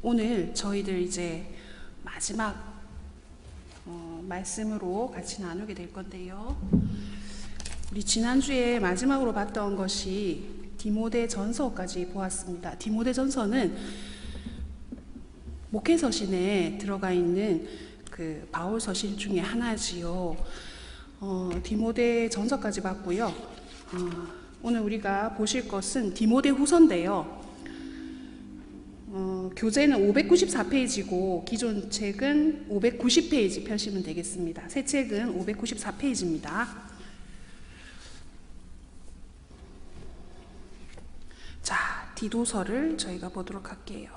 오늘 저희들 이제 마지막 말씀으로 같이 나누게 될 건데요. 우리 지난주에 마지막으로 봤던 것이 디모데전서까지 보았습니다. 디모데전서는 목회서신에 들어가 있는 그 바울 서신 중에 하나지요. 디모데전서까지 봤고요. 오늘 우리가 보실 것은 디모데후서인데요. 교재는 594페이지고 기존 책은 590페이지 펴시면 되겠습니다. 새 책은 594페이지입니다. 자, 디도서를 저희가 보도록 할게요.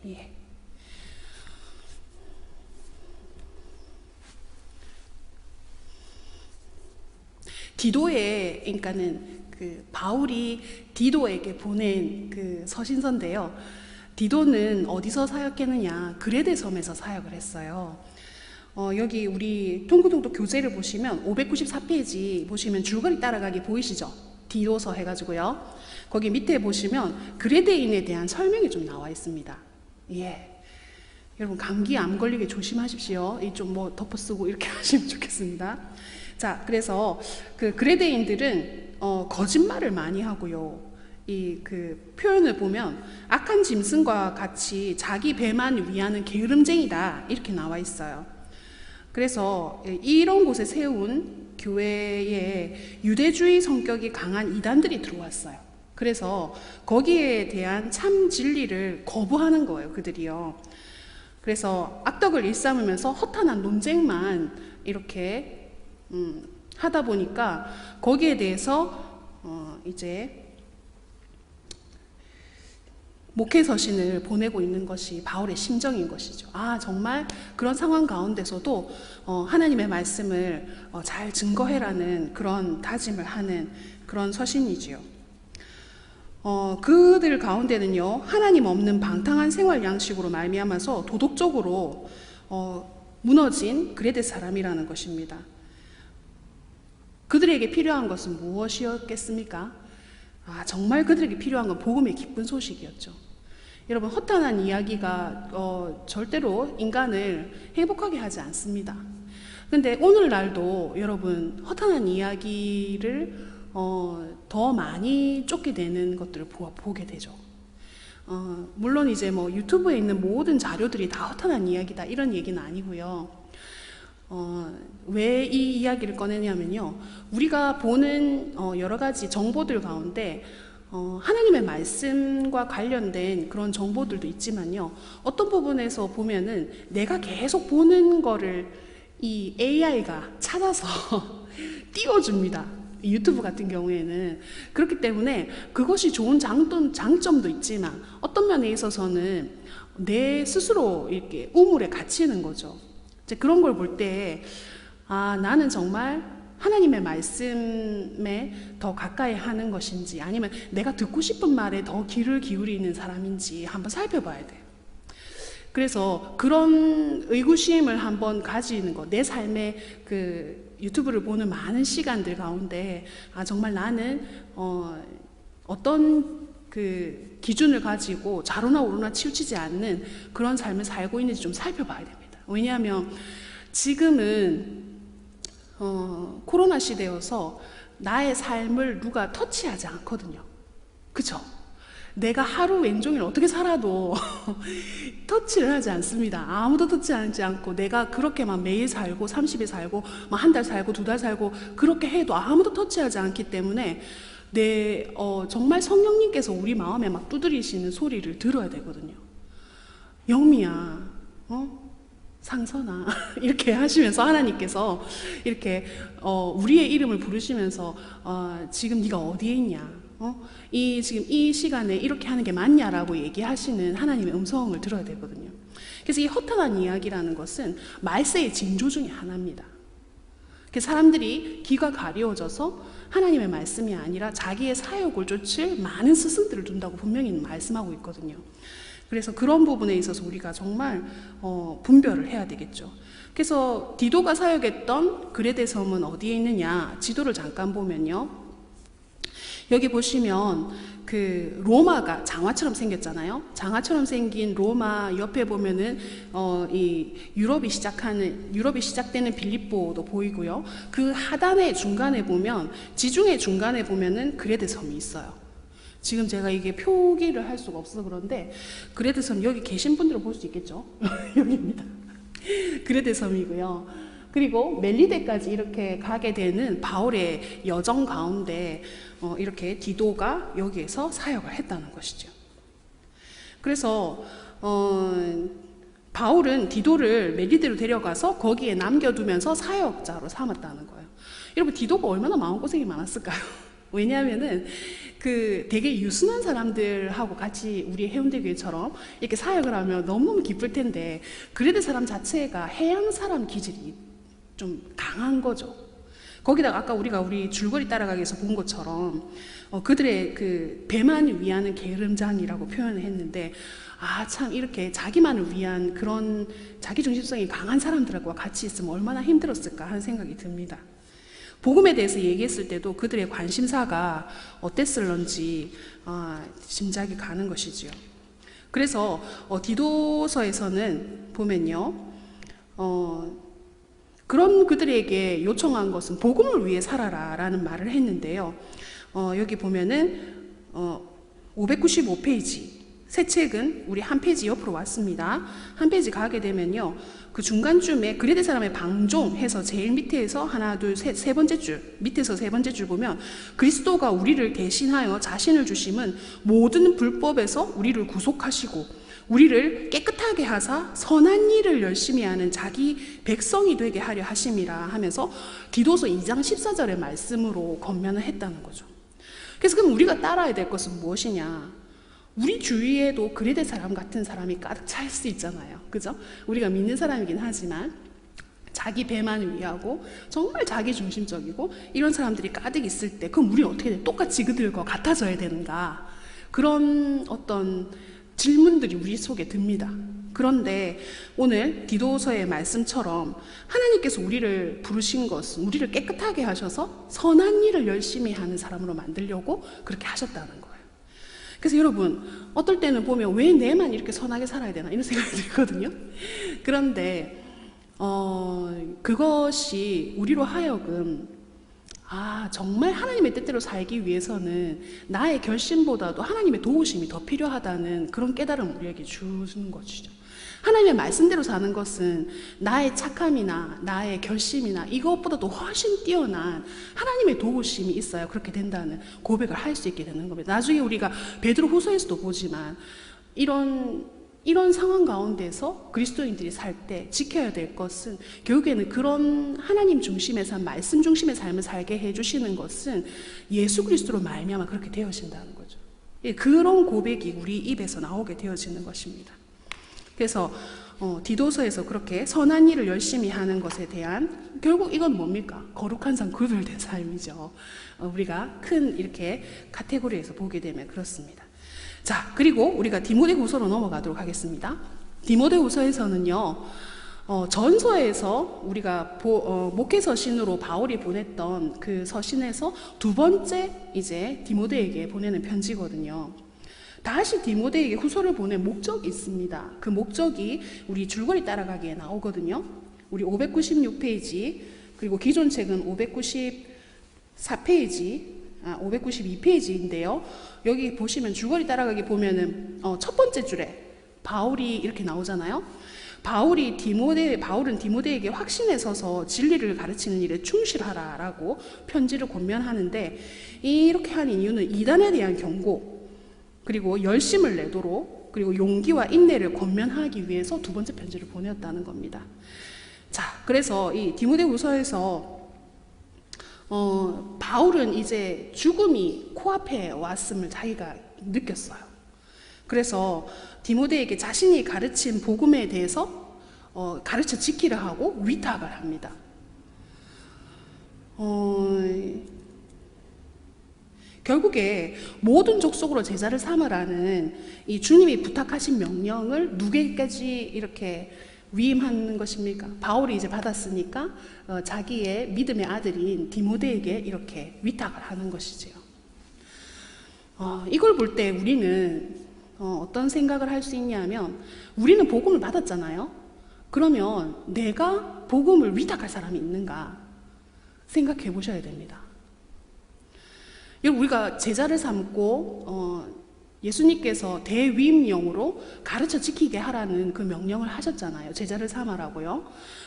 예. 디도에, 그러니까는 그 바울이 디도에게 보낸 그 서신서인데요. 디도는 어디서 사역했느냐? 그레데 섬에서 사역을 했어요. 여기 우리 통구동독 교재를 보시면 594페이지 보시면 줄거리 따라가기 보이시죠? 디도서 해가지고요. 거기 밑에 보시면 그레데인에 대한 설명이 좀 나와 있습니다. 예. 여러분 감기 암 걸리게 조심하십시오. 이 좀 뭐 덮어쓰고 이렇게 하시면 좋겠습니다. 자, 그래서 그 그레데인들은 거짓말을 많이 하고요. 이 그 표현을 보면 악한 짐승과 같이 자기 배만 위하는 게으름쟁이다 이렇게 나와 있어요. 그래서 이런 곳에 세운 교회에 유대주의 성격이 강한 이단들이 들어왔어요. 그래서 거기에 대한 참 진리를 거부하는 거예요, 그들이요. 그래서 악덕을 일삼으면서 허탄한 논쟁만 이렇게 하다 보니까 거기에 대해서 이제 목회서신을 보내고 있는 것이 바울의 심정인 것이죠. 아, 정말 그런 상황 가운데서도 하나님의 말씀을 잘 증거해라는 그런 다짐을 하는 그런 서신이지요. 그들 가운데는요, 하나님 없는 방탕한 생활 양식으로 말미암아서 도덕적으로 무너진 그레데 사람이라는 것입니다. 그들에게 필요한 것은 무엇이었겠습니까? 아, 정말 그들에게 필요한 건 복음의 기쁜 소식이었죠. 여러분, 허탄한 이야기가 절대로 인간을 행복하게 하지 않습니다. 근데 오늘날도 여러분 허탄한 이야기를 더 많이 쫓게 되는 것들을 보게 되죠. 물론 이제 뭐 유튜브에 있는 모든 자료들이 다 허탄한 이야기다 이런 얘기는 아니고요. 왜 이 이야기를 꺼내냐면요, 우리가 보는 여러 가지 정보들 가운데 하나님의 말씀과 관련된 그런 정보들도 있지만요, 어떤 부분에서 보면은 내가 계속 보는 거를 이 AI가 찾아서 띄워줍니다. 유튜브 같은 경우에는. 그렇기 때문에 그것이 좋은 장점도 있지만 어떤 면에 있어서는 내 스스로 이렇게 우물에 갇히는 거죠. 그런 걸 볼 때, 아, 나는 정말 하나님의 말씀에 더 가까이 하는 것인지 아니면 내가 듣고 싶은 말에 더 귀를 기울이는 사람인지 한번 살펴봐야 돼요. 그래서 그런 의구심을 한번 가지는 것, 내 삶의 그 유튜브를 보는 많은 시간들 가운데, 아, 정말 나는 어떤 그 기준을 가지고 좌로나 우로나 치우치지 않는 그런 삶을 살고 있는지 좀 살펴봐야 됩니다. 왜냐하면 지금은 코로나 시대여서 나의 삶을 누가 터치하지 않거든요. 그쵸? 내가 하루 왼종일 어떻게 살아도 터치를 하지 않습니다. 아무도 터치하지 않고 내가 그렇게만 매일 살고 30일 살고 한 달 살고 2달 살고 그렇게 해도 아무도 터치하지 않기 때문에 정말 성령님께서 우리 마음에 막 두드리시는 소리를 들어야 되거든요. 영미야, 상선아 이렇게 하시면서 하나님께서 이렇게 우리의 이름을 부르시면서 지금 네가 어디에 있냐, 지금 이 시간에 이렇게 하는 게 맞냐라고 얘기하시는 하나님의 음성을 들어야 되거든요. 그래서 이 허탄한 이야기라는 것은 말세의 징조 중에 하나입니다. 사람들이 귀가 가려워져서 하나님의 말씀이 아니라 자기의 사욕을 쫓을 많은 스승들을 둔다고 분명히 말씀하고 있거든요. 그래서 그런 부분에 있어서 우리가 정말 분별을 해야 되겠죠. 그래서 디도가 사역했던 그레데 섬은 어디에 있느냐, 지도를 잠깐 보면요, 여기 보시면 그 로마가 장화처럼 생겼잖아요. 장화처럼 생긴 로마 옆에 보면은 이 유럽이 시작되는 빌립보도 보이고요. 그 하단의 중간에 보면, 지중해 중간에 보면은 그레데 섬이 있어요. 지금 제가 이게 표기를 할 수가 없어서 그런데 그레데 섬, 여기 계신 분들은 볼 수 있겠죠? 여기입니다. 그레데 섬이고요. 그리고 멜리데까지 이렇게 가게 되는 바울의 여정 가운데 이렇게 디도가 여기에서 사역을 했다는 것이죠. 그래서 바울은 디도를 멜리데로 데려가서 거기에 남겨두면서 사역자로 삼았다는 거예요. 여러분, 디도가 얼마나 마음고생이 많았을까요? 왜냐하면은 그 되게 유순한 사람들하고 같이 우리 해운대 교회처럼 이렇게 사역을 하면 너무너무 기쁠 텐데, 그레데 사람 자체가 해양 사람 기질이 좀 강한 거죠. 거기다가 아까 우리 줄거리 따라가기에서 본 것처럼 그들의 그 배만 위하는 게으름장이라고 표현을 했는데, 아, 참 이렇게 자기만을 위한 그런 자기 중심성이 강한 사람들과 같이 있으면 얼마나 힘들었을까 하는 생각이 듭니다. 복음에 대해서 얘기했을 때도 그들의 관심사가 어땠을런지 짐작이 가는 것이지요. 그래서 디도서에서는 보면요, 그런 그들에게 요청한 것은 복음을 위해 살아라 라는 말을 했는데요. 여기 보면은 595페이지, 새 책은 우리 한 페이지 옆으로 왔습니다. 한 페이지 가게 되면요, 그 중간쯤에 그레데 사람의 방종 해서 제일 밑에서 하나 둘 셋, 세 번째 줄, 밑에서 세 번째 줄 보면, 그리스도가 우리를 대신하여 자신을 주심은 모든 불법에서 우리를 구속하시고 우리를 깨끗하게 하사 선한 일을 열심히 하는 자기 백성이 되게 하려 하심이라 하면서 디도서 2장 14절의 말씀으로 권면을 했다는 거죠. 그래서 그럼 우리가 따라야 될 것은 무엇이냐? 우리 주위에도 그레데 사람 같은 사람이 가득 차 있을 수 있잖아요. 그죠? 우리가 믿는 사람이긴 하지만 자기 배만 위하고 정말 자기 중심적이고 이런 사람들이 가득 있을 때, 그럼 우리 어떻게 돼? 똑같이 그들과 같아져야 되는가? 그런 어떤 질문들이 우리 속에 듭니다. 그런데 오늘 디도서의 말씀처럼 하나님께서 우리를 부르신 것은 우리를 깨끗하게 하셔서 선한 일을 열심히 하는 사람으로 만들려고 그렇게 하셨다는 거예요. 그래서 여러분, 어떨 때는 보면 왜 내만 이렇게 선하게 살아야 되나 이런 생각이 들거든요. 그런데 그것이 우리로 하여금 정말 하나님의 뜻대로 살기 위해서는 나의 결심보다도 하나님의 도우심이 더 필요하다는 그런 깨달음을 우리에게 주는 것이죠. 하나님의 말씀대로 사는 것은 나의 착함이나 나의 결심이나 이것보다도 훨씬 뛰어난 하나님의 도우심이 있어야 그렇게 된다는 고백을 할 수 있게 되는 겁니다. 나중에 우리가 베드로 후서에서도 보지만 이런 상황 가운데서 그리스도인들이 살 때 지켜야 될 것은, 결국에는 그런 하나님 중심의 삶, 말씀 중심의 삶을 살게 해주시는 것은 예수 그리스도로 말미암아 그렇게 되어진다는 거죠. 그런 고백이 우리 입에서 나오게 되어지는 것입니다. 그래서 디도서에서 그렇게 선한 일을 열심히 하는 것에 대한, 결국 이건 뭡니까? 거룩한 삶, 구별된 삶이죠. 우리가 큰 이렇게 카테고리에서 보게 되면 그렇습니다. 자, 그리고 우리가 디모데후서로 넘어가도록 하겠습니다. 디모데후서에서는요, 전서에서 우리가 목회 서신으로 바울이 보냈던 그 서신에서 두 번째 이제 디모데에게 보내는 편지거든요. 다시 디모데에게 후서를 보낸 목적이 있습니다. 그 목적이 우리 줄거리 따라가기에 나오거든요. 우리 596페이지, 그리고 기존 책은 594페이지, 592페이지인데요. 여기 보시면 줄거리 따라가기 보면은 첫 번째 줄에 바울이 이렇게 나오잖아요. 바울은 디모데에게 확신에 서서 진리를 가르치는 일에 충실하라라고 편지를 권면하는데, 이렇게 한 이유는 이단에 대한 경고, 그리고 열심을 내도록, 그리고 용기와 인내를 권면하기 위해서 두 번째 편지를 보냈다는 겁니다. 자, 그래서 이 디모데후서에서 바울은 이제 죽음이 코앞에 왔음을 자기가 느꼈어요. 그래서 디모데에게 자신이 가르친 복음에 대해서 가르쳐 지키려 하고 위탁을 합니다. 결국에 모든 족속으로 제자를 삼으라는 이 주님이 부탁하신 명령을 누구에게까지 이렇게 위임하는 것입니까? 바울이 이제 받았으니까 자기의 믿음의 아들인 디모데에게 이렇게 위탁을 하는 것이지요. 이걸 볼 때 우리는 어떤 생각을 할 수 있냐면, 우리는 복음을 받았잖아요. 그러면 내가 복음을 위탁할 사람이 있는가 생각해 보셔야 됩니다. 여러분, 우리가 제자를 삼고 예수님께서 대위임령으로 가르쳐 지키게 하라는 그 명령을 하셨잖아요. 제자를 삼아라고요.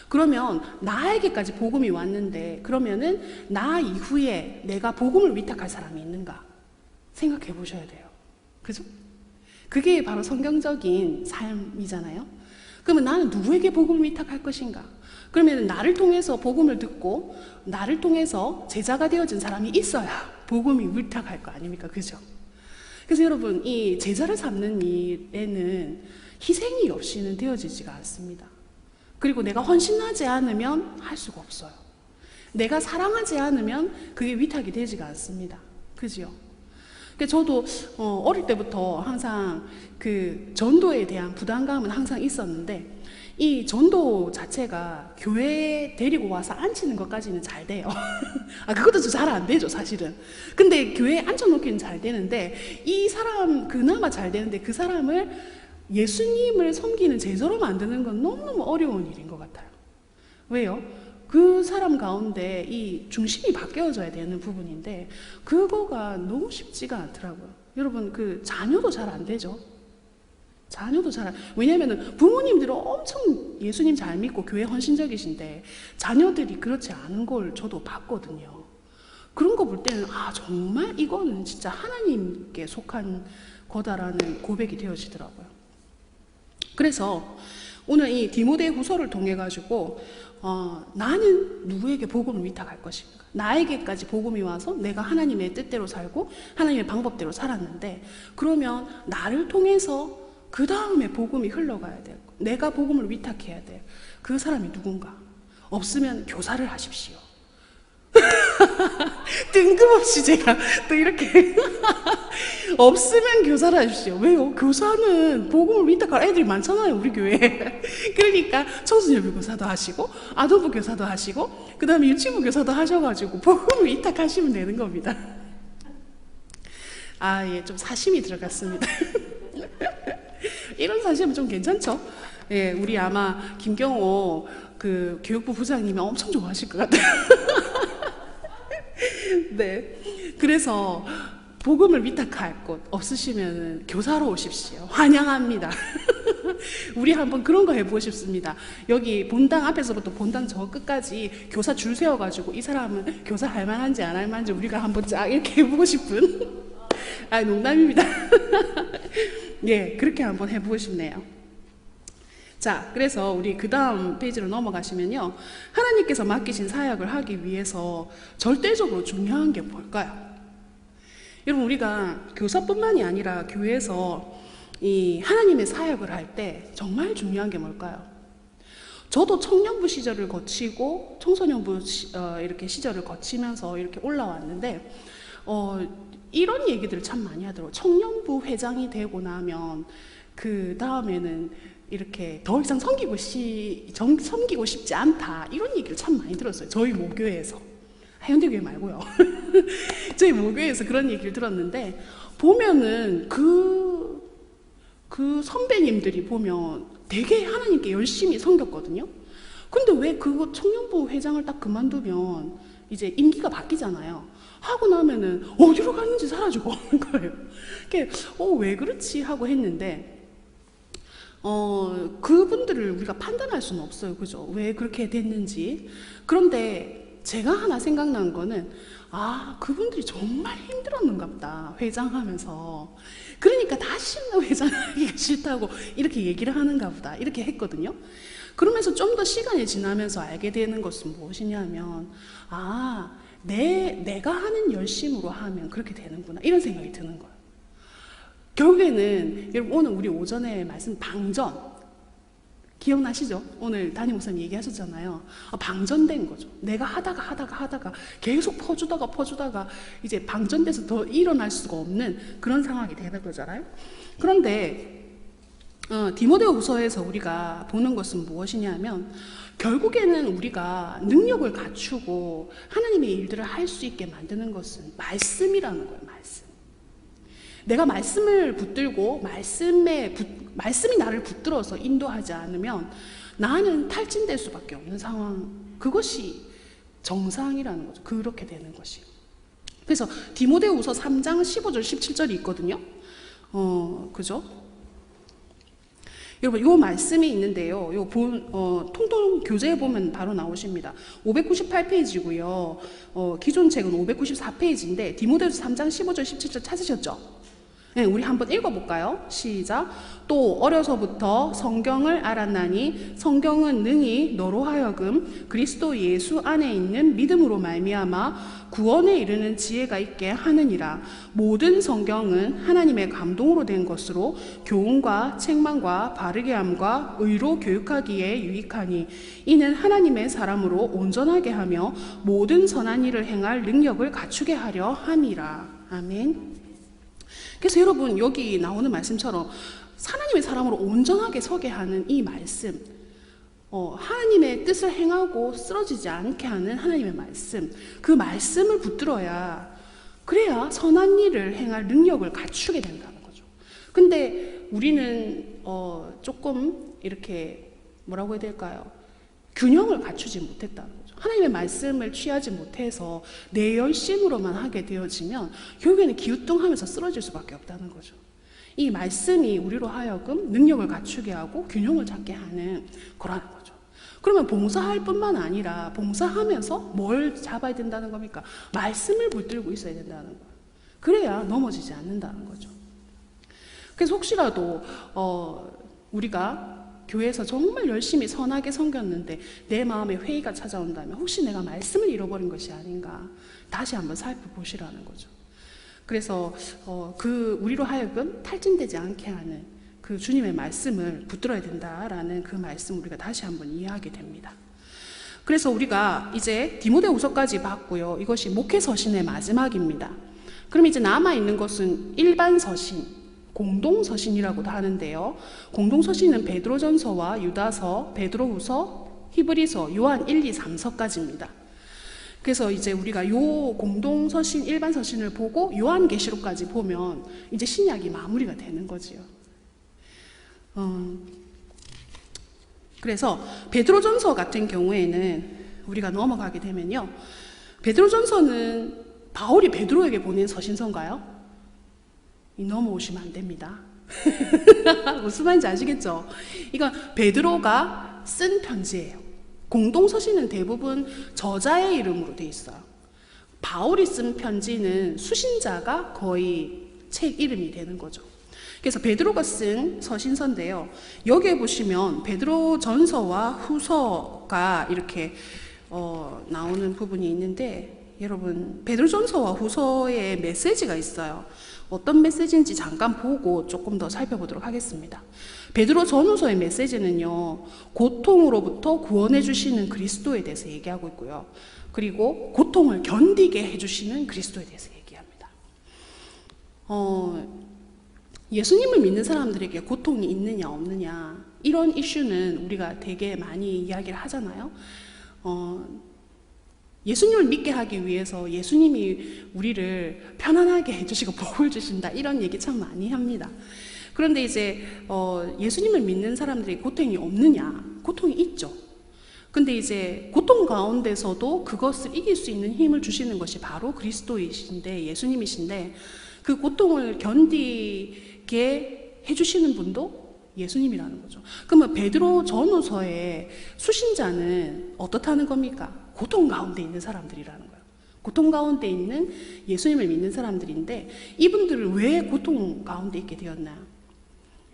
그러면 나에게까지 복음이 왔는데, 그러면은 나 이후에 내가 복음을 위탁할 사람이 있는가 생각해 보셔야 돼요. 그죠? 그게 바로 성경적인 삶이잖아요. 그러면 나는 누구에게 복음을 위탁할 것인가? 그러면 나를 통해서 복음을 듣고 나를 통해서 제자가 되어진 사람이 있어야 복음이 위탁할 거 아닙니까? 그죠? 그래서 여러분, 이 제자를 삼는 일에는 희생이 없이는 되어지지가 않습니다. 그리고 내가 헌신하지 않으면 할 수가 없어요. 내가 사랑하지 않으면 그게 위탁이 되지가 않습니다. 그죠? 저도 어릴 때부터 항상 그 전도에 대한 부담감은 항상 있었는데, 이 전도 자체가 교회에 데리고 와서 앉히는 것까지는 잘 돼요. 그것도 잘 안 되죠, 사실은. 근데 교회에 앉혀놓기는 잘 되는데, 이 사람 그나마 잘 되는데 그 사람을 예수님을 섬기는 제자로 만드는 건 너무너무 어려운 일인 것 같아요. 왜요? 그 사람 가운데 이 중심이 바뀌어져야 되는 부분인데 그거가 너무 쉽지가 않더라고요. 여러분, 그 자녀도 잘 안 되죠. 자녀도 왜냐면은 부모님들은 엄청 예수님 잘 믿고 교회 헌신적이신데 자녀들이 그렇지 않은 걸 저도 봤거든요. 그런 거 볼 때는 정말 이거는 진짜 하나님께 속한 거다라는 고백이 되어지더라고요. 그래서 오늘 이 디모데 후서를 통해 가지고 나는 누구에게 복음을 위탁할 것인가? 나에게까지 복음이 와서 내가 하나님의 뜻대로 살고 하나님의 방법대로 살았는데, 그러면 나를 통해서 그 다음에 복음이 흘러가야 돼요. 내가 복음을 위탁해야 돼요. 그 사람이 누군가? 없으면 교사를 하십시오. 뜬금없이 제가 또 이렇게 없으면 교사를 하십시오. 왜요? 교사는 복음을 위탁할 애들이 많잖아요, 우리 교회에. 그러니까 청소년부 교사도 하시고 아동부 교사도 하시고 그 다음에 유치부 교사도 하셔가지고 복음을 위탁하시면 되는 겁니다. 예, 좀 사심이 들어갔습니다. 이런 사심은 좀 괜찮죠? 예, 우리 아마 김경호 그 교육부 부장님이 엄청 좋아하실 것 같아요. 네, 그래서 복음을 위탁할 곳 없으시면 교사로 오십시오. 환영합니다. 우리 한번 그런 거 해보고 싶습니다. 여기 본당 앞에서부터 본당 저 끝까지 교사 줄 세워가지고 이 사람은 교사 할 만한지 안 할 만한지 우리가 한번 쫙 이렇게 해보고 싶은 농담입니다. 예, 그렇게 한번 해보고 싶네요. 자, 그래서 우리 그 다음 페이지로 넘어가시면요, 하나님께서 맡기신 사역을 하기 위해서 절대적으로 중요한 게 뭘까요? 여러분, 우리가 교사뿐만이 아니라 교회에서 이 하나님의 사역을 할 때 정말 중요한 게 뭘까요? 저도 청년부 시절을 거치고 청소년부 이렇게 시절을 거치면서 이렇게 올라왔는데 이런 얘기들을 참 많이 하더라고요. 청년부 회장이 되고 나면 그 다음에는 이렇게 더 이상 섬기고 싶지 않다, 이런 얘기를 참 많이 들었어요. 저희 모교회에서. 해운대교회 말고요. 저희 모교회에서 그런 얘기를 들었는데, 보면은 그 선배님들이 보면 되게 하나님께 열심히 섬겼거든요. 근데 왜 그거 청년부 회장을 딱 그만두면 이제 임기가 바뀌잖아요. 하고 나면은 어디로 갔는지 사라지고 오는 거예요. 왜 그렇지 하고 했는데, 그분들을 우리가 판단할 수는 없어요. 그죠? 왜 그렇게 됐는지. 그런데 제가 하나 생각난 거는, 그분들이 정말 힘들었는가 보다, 회장하면서. 그러니까 다시는 회장하기가 싫다고 이렇게 얘기를 하는가 보다, 이렇게 했거든요. 그러면서 좀 더 시간이 지나면서 알게 되는 것은 무엇이냐면, 내가 하는 열심으로 하면 그렇게 되는구나, 이런 생각이 드는 거예요. 결국에는 여러분, 오늘 우리 오전에 말씀 방전 기억나시죠? 오늘 담임 목사님 얘기하셨잖아요. 방전된 거죠. 내가 하다가 계속 퍼주다가 이제 방전돼서 더 일어날 수가 없는 그런 상황이 되는 거잖아요. 그런데 디모데후서에서 우리가 보는 것은 무엇이냐면, 결국에는 우리가 능력을 갖추고 하나님의 일들을 할 수 있게 만드는 것은 말씀이라는 거예요. 말씀. 내가 말씀을 붙들고 말씀이 나를 붙들어서 인도하지 않으면 나는 탈진될 수밖에 없는 상황, 그것이 정상이라는 거죠. 그렇게 되는 것이. 그래서 디모데후서 3장 15절 17절이 있거든요. 그죠? 여러분, 요 말씀이 있는데요. 통통 교재에 보면 바로 나오십니다. 598페이지고요. 기존 책은 594페이지인데 디모데후서 3장 15절 17절 찾으셨죠? 네, 우리 한번 읽어볼까요? 시작. 또 어려서부터 성경을 알았나니 성경은 능히 너로 하여금 그리스도 예수 안에 있는 믿음으로 말미암아 구원에 이르는 지혜가 있게 하느니라. 모든 성경은 하나님의 감동으로 된 것으로 교훈과 책망과 바르게 함과 의로 교육하기에 유익하니 이는 하나님의 사람으로 온전하게 하며 모든 선한 일을 행할 능력을 갖추게 하려 함이라. 아멘. 그래서 여러분, 여기 나오는 말씀처럼 하나님의 사람으로 온전하게 서게 하는 이 말씀, 하나님의 뜻을 행하고 쓰러지지 않게 하는 하나님의 말씀, 그 말씀을 붙들어야, 그래야 선한 일을 행할 능력을 갖추게 된다는 거죠. 근데 우리는 조금 이렇게 뭐라고 해야 될까요? 균형을 갖추지 못했다는 거죠. 하나님의 말씀을 취하지 못해서 내 열심으로만 하게 되어지면 결국에는 기우뚱하면서 쓰러질 수밖에 없다는 거죠. 이 말씀이 우리로 하여금 능력을 갖추게 하고 균형을 잡게 하는 거라는 거죠. 그러면 봉사할 뿐만 아니라 봉사하면서 뭘 잡아야 된다는 겁니까? 말씀을 붙들고 있어야 된다는 거예요. 그래야 넘어지지 않는다는 거죠. 그래서 혹시라도 우리가 교회에서 정말 열심히 선하게 섬겼는데 내 마음에 회의가 찾아온다면 혹시 내가 말씀을 잃어버린 것이 아닌가 다시 한번 살펴보시라는 거죠. 그래서 우리로 하여금 탈진되지 않게 하는 그 주님의 말씀을 붙들어야 된다라는 그 말씀 우리가 다시 한번 이해하게 됩니다. 그래서 우리가 이제 디모데후서까지 봤고요. 이것이 목회서신의 마지막입니다. 그럼 이제 남아있는 것은 일반 서신, 공동서신이라고도 하는데요. 공동서신은 베드로전서와 유다서, 베드로후서, 히브리서, 요한 1, 2, 3서까지입니다. 그래서 이제 우리가 요 공동서신, 일반서신을 보고 요한계시록까지 보면 이제 신약이 마무리가 되는 거지요. 그래서 베드로전서 같은 경우에는 우리가 넘어가게 되면요. 베드로전서는 바울이 베드로에게 보낸 서신서인가요? 넘어오시면 안 됩니다. 무슨 말인지 아시겠죠? 이건 베드로가 쓴 편지예요. 공동서신은 대부분 저자의 이름으로 돼 있어요. 바울이 쓴 편지는 수신자가 거의 책 이름이 되는 거죠. 그래서 베드로가 쓴 서신서인데요. 여기에 보시면 베드로 전서와 후서가 이렇게 나오는 부분이 있는데, 여러분, 베드로 전서와 후서에 메시지가 있어요. 어떤 메시지인지 잠깐 보고 조금 더 살펴보도록 하겠습니다. 베드로 전후서의 메시지는요, 고통으로부터 구원해 주시는 그리스도에 대해서 얘기하고 있고요. 그리고 고통을 견디게 해주시는 그리스도에 대해서 얘기합니다. 예수님을 믿는 사람들에게 고통이 있느냐 없느냐 이런 이슈는 우리가 되게 많이 이야기를 하잖아요. 예수님을 믿게 하기 위해서 예수님이 우리를 편안하게 해주시고 복을 주신다 이런 얘기 참 많이 합니다. 그런데 이제 예수님을 믿는 사람들이 고통이 없느냐? 고통이 있죠. 근데 이제 고통 가운데서도 그것을 이길 수 있는 힘을 주시는 것이 바로 그리스도이신데, 예수님이신데, 그 고통을 견디게 해주시는 분도 예수님이라는 거죠. 그러면 베드로 전후서의 수신자는 어떻다는 겁니까? 고통 가운데 있는 사람들이라는 거예요. 고통 가운데 있는 예수님을 믿는 사람들인데, 이분들은 왜 고통 가운데 있게 되었나?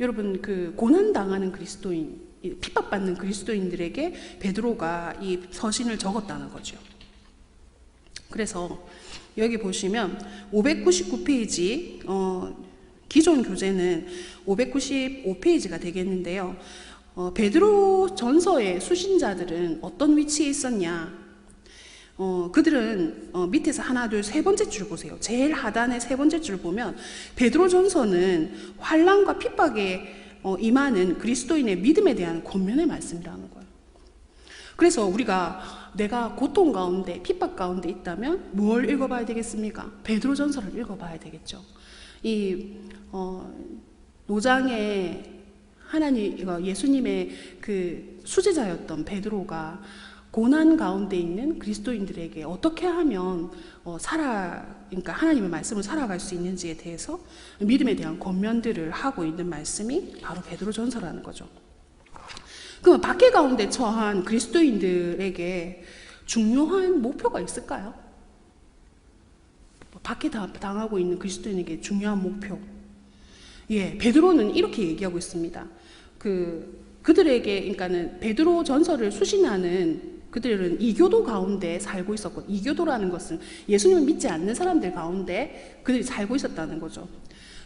여러분, 그 고난당하는 그리스도인, 핍박받는 그리스도인들에게 베드로가 이 서신을 적었다는 거죠. 그래서 여기 보시면 599페이지, 기존 교재는 595페이지가 되겠는데요. 베드로 전서의 수신자들은 어떤 위치에 있었냐? 그들은 밑에서 하나, 둘, 세 번째 줄 보세요. 제일 하단의 세 번째 줄 보면 베드로 전서는 환난과 핍박에 임하는 그리스도인의 믿음에 대한 권면의 말씀이라는 거예요. 그래서 우리가 내가 고통 가운데, 핍박 가운데 있다면 뭘 읽어봐야 되겠습니까? 베드로 전서를 읽어봐야 되겠죠. 이 노장에 예수님의 그 수제자였던 베드로가 고난 가운데 있는 그리스도인들에게 어떻게 하면 그러니까 하나님의 말씀을 살아갈 수 있는지에 대해서 믿음에 대한 권면들을 하고 있는 말씀이 바로 베드로전서라는 거죠. 그럼 박해 가운데 처한 그리스도인들에게 중요한 목표가 있을까요? 박해 당하고 있는 그리스도인에게 중요한 목표. 예, 베드로는 이렇게 얘기하고 있습니다. 그들에게, 그러니까는 베드로 전서를 수신하는 그들은 이교도 가운데 살고 있었고, 이교도라는 것은 예수님을 믿지 않는 사람들 가운데 그들이 살고 있었다는 거죠.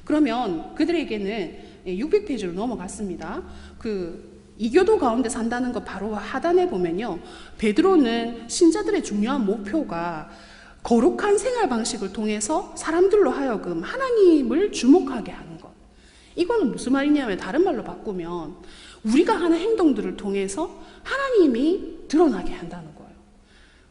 그러면 그들에게는 600페이지로 넘어갔습니다. 이교도 가운데 산다는 거 바로 하단에 보면요, 베드로는 신자들의 중요한 목표가 거룩한 생활 방식을 통해서 사람들로 하여금 하나님을 주목하게 하는 것. 이거는 무슨 말이냐면, 다른 말로 바꾸면 우리가 하는 행동들을 통해서 하나님이 드러나게 한다는 거예요.